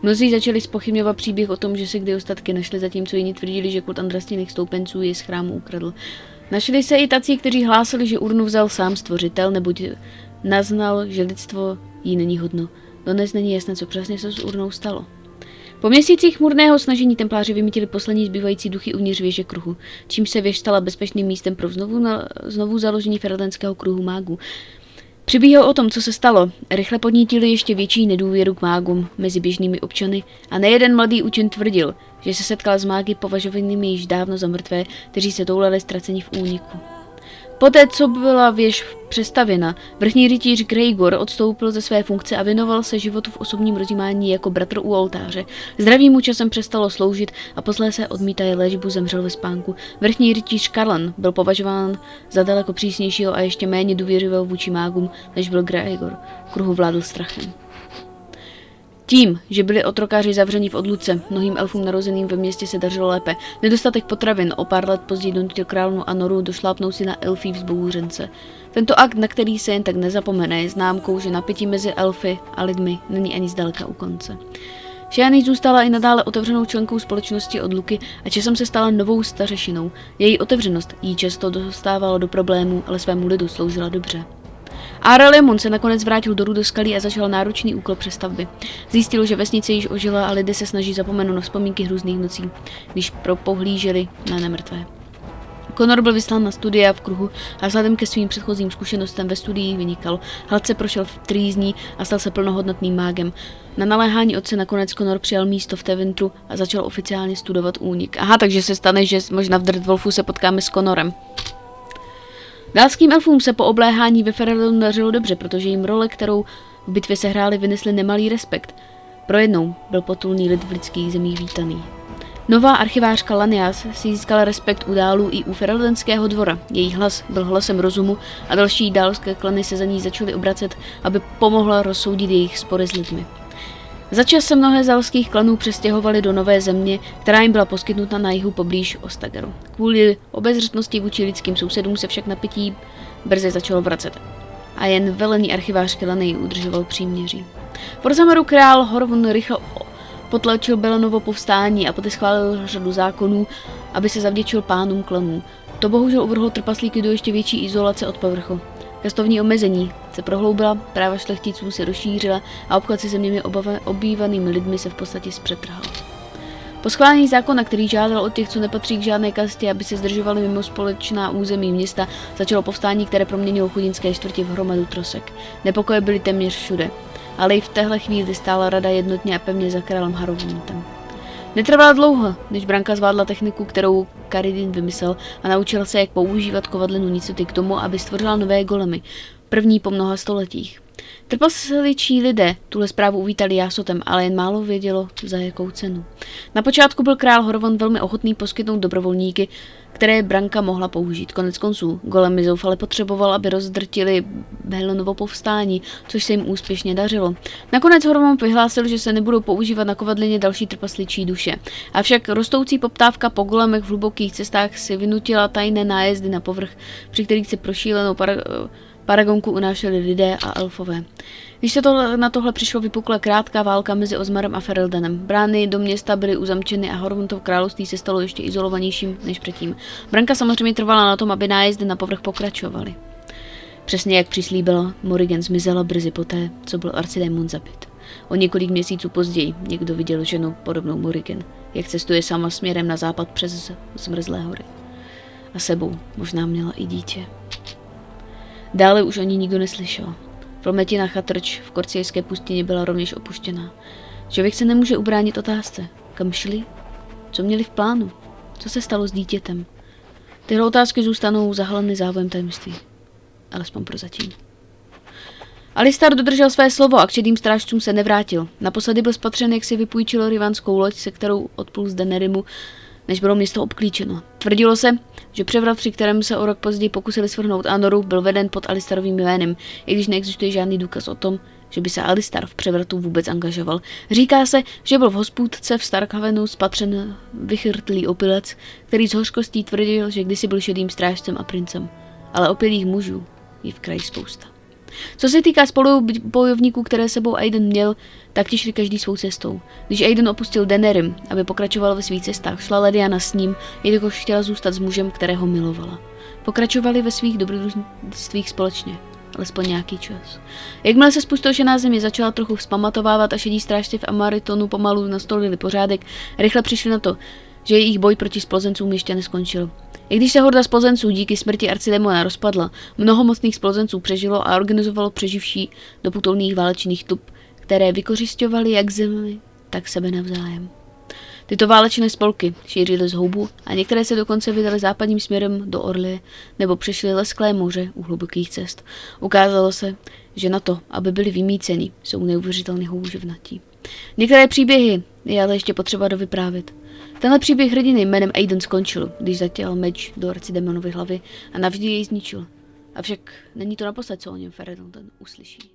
Mnozí začali zpochybňovat příběh o tom, že se kdy ostatky našly, zatímco jiní tvrdili, že kult andrastinných stoupenců je z chrámu ukradl. Našli se i tací, kteří hlásali, že urnu vzal sám stvořitel, neboť naznal, že lidstvo jí není hodno. Dodnes není jasné, co přesně se s urnou stalo. Po měsících chmurného snažení templáři vymítili poslední zbývající duchy uvnitř věže kruhu, čímž se věž stala bezpečným místem pro znovu založení fereldenského kruhu mágů. Příběhy o tom, co se stalo, rychle podnítili ještě větší nedůvěru k mágům mezi běžnými občany a nejeden mladý učen tvrdil, že se setkal s mágy považovanými již dávno za mrtvé, kteří se toulali ztraceni v úniku. Poté, co byla věž přestavěna, vrchní rytíř Gregor odstoupil ze své funkce a věnoval se životu v osobním rozjímání jako bratr u oltáře. Zdraví mu časem přestalo sloužit a posléze odmítaje léčbu zemřel ve spánku. Vrchní rytíř Karlan byl považován za daleko přísnějšího a ještě méně důvěřivého vůči mágům, než byl Gregor. Kruhu vládl strachem. Tím, že byli otrokáři zavřeni v odluce, mnohým elfům narozeným ve městě se dařilo lépe. Nedostatek potravin o pár let později donutil královnu Anoru došlápnout si na elfí vzbouřence. Tento akt, na který se jen tak nezapomene, je známkou, že napětí mezi elfy a lidmi není ani zdaleka u konce. Šiany zůstala i nadále otevřenou členkou společnosti od Luky a časem se stala novou stařešinou. Její otevřenost jí často dostávala do problémů, ale svému lidu sloužila dobře. Aurelion se nakonec vrátil do Rudoskalí a začal náročný úkol přestavby. Zjistil, že vesnice již ožila a lidé se snaží zapomenout na vzpomínky hrůzných nocí, když pohlíželi na nemrtvé. Connor byl vyslán na studia v kruhu a vzhledem ke svým předchozím zkušenostem ve studiích vynikal. Hladce prošel v trýzní a stal se plnohodnotným mágem. Na naléhání otce nakonec Connor přijal místo v Teventru a začal oficiálně studovat únik. Aha, takže se stane, že možná v Dreadwolfu se potkáme s Connorem. Dálským elfům se po obléhání ve Fereldu dařilo dobře, protože jim role, kterou v bitvě sehráli, vynesli nemalý respekt. Pro jednou byl potulný lid v lidských zemích vítaný. Nová archivářka Lanias si získala respekt u dálů i u fereldenského dvora. Její hlas byl hlasem rozumu a další dálské klany se za ní začaly obracet, aby pomohla rozsoudit jejich spory s lidmi. Začas se mnohé zalských klanů přestěhovaly do nové země, která jim byla poskytnuta na jihu poblíž Ostagaru. Kvůli obezřetnosti vůči lidským sousedům se však napětí brzy začalo vracet. A jen velený archivář Kelany udržoval příměří. Po Orzameru král Horvon rychle potlačil Belanovo povstání a poté schválil řadu zákonů, aby se zavděčil pánům klanů. To bohužel uvrhlo trpaslíky do ještě větší izolace od povrchu. Kastovní omezení se prohloubila, práva šlechticů se rozšířila a obchod se zeměmi obývanými lidmi se v podstatě zpřetrhal. Po schválení zákona, který žádal od těch, co nepatří k žádné kastě, aby se zdržovali mimo společná území města, začalo povstání, které proměnilo chudinské čtvrti v hromadu trosek. Nepokoje byly téměř všude, ale i v téhle chvíli stála rada jednotně a pevně za králem Harovuntem. Netrvalo dlouho, než Branka zvládla techniku, kterou Karidin vymyslel a naučila se, jak používat kovadlinu nicoty k tomu, aby stvořila nové golemy, první po mnoha stoletích. Trpasličí lidé tuhle zprávu uvítali jásotem, ale jen málo vědělo, za jakou cenu. Na počátku byl král Horvon velmi ochotný poskytnout dobrovolníky, které Branka mohla použít. Konec konců golemy zoufale potřeboval, aby rozdrtili Behelonovo povstání, což se jim úspěšně dařilo. Nakonec Horvon vyhlásil, že se nebudou používat na kovadlině další trpasličí duše. Avšak rostoucí poptávka po golemech v hlubokých cestách si vynutila tajné nájezdy na povrch, při kterých se prošílenou paragonku unášeli lidé a elfové. Když se na tohle přišlo, vypukla krátká válka mezi Ozmarem a Fereldenem. Brány do města byly uzamčeny a Horvontov království se stalo ještě izolovanějším než předtím. Branka samozřejmě trvala na tom, aby nájezdy na povrch pokračovaly. Přesně jak přislíbila, Morrigan zmizela brzy poté, co byl arcidémon zabit. O několik měsíců později někdo viděl ženu podobnou Morrigan, jak cestuje sama směrem na západ přes zmrzlé hory. A sebou možná měla i dítě. Dále už o ní nikdo neslyšel. Promletina chatrč v korcijské pustině byla rovněž opuštěná. Člověk se nemůže ubránit otázce. Kam šli? Co měli v plánu? Co se stalo s dítětem? Tyhle otázky zůstanou zahaleny závojem tajemství. Alespoň prozatím. Alistar dodržel své slovo a k četným strážcům se nevrátil. Naposledy byl spatřen, jak si vypůjčil rivanskou loď, se kterou odplul z Denerimu, než bylo město obklíčeno. Tvrdilo se, že převrat, při kterém se o rok později pokusili svrhnout Anoru, byl veden pod Alistarovým jménem, i když neexistuje žádný důkaz o tom, že by se Alistar v převratu vůbec angažoval. Říká se, že byl v hospůdce v Starkhavenu spatřen vychrtlý opilec, který s hořkostí tvrdil, že kdysi byl šedým strážcem a princem. Ale opilých mužů je v kraji spousta. Co se týká spolubojovníků, které sebou Aiden měl, tak ti šli každý svou cestou. Když Aiden opustil Denerim, aby pokračoval ve svých cestách, šla Leliana s ním, jelikož chtěla zůstat s mužem, kterého milovala. Pokračovali ve svých dobrodružstvích společně, alespoň nějaký čas. Jakmile se zpustošená země začala trochu vzpamatovávat a šedí strážci v Amaritonu pomalu nastolili pořádek, rychle přišli na to, že jejich boj proti splozencům ještě neskončil. I když se horda splozenců díky smrti arcidemona rozpadla, mnoho mocných splozenců přežilo a organizovalo přeživší do putolných válečných tup, které vykořisťovaly jak zemi, tak sebe navzájem. Tyto válečné spolky šířily zhoubu a některé se dokonce vydaly západním směrem do Orlie nebo přešly lesklé moře u hlubokých cest. Ukázalo se, že na to, aby byli vymýceni, jsou neuvěřitelně houževnatí. Některé příběhy je ale ještě potřeba dovyprávět. Tenhle příběh hrdiny jménem Aiden skončil, když zatěl meč do arcidemonovy hlavy a navždy jej zničil. Avšak není to naposled, co o něm Ferelden uslyší.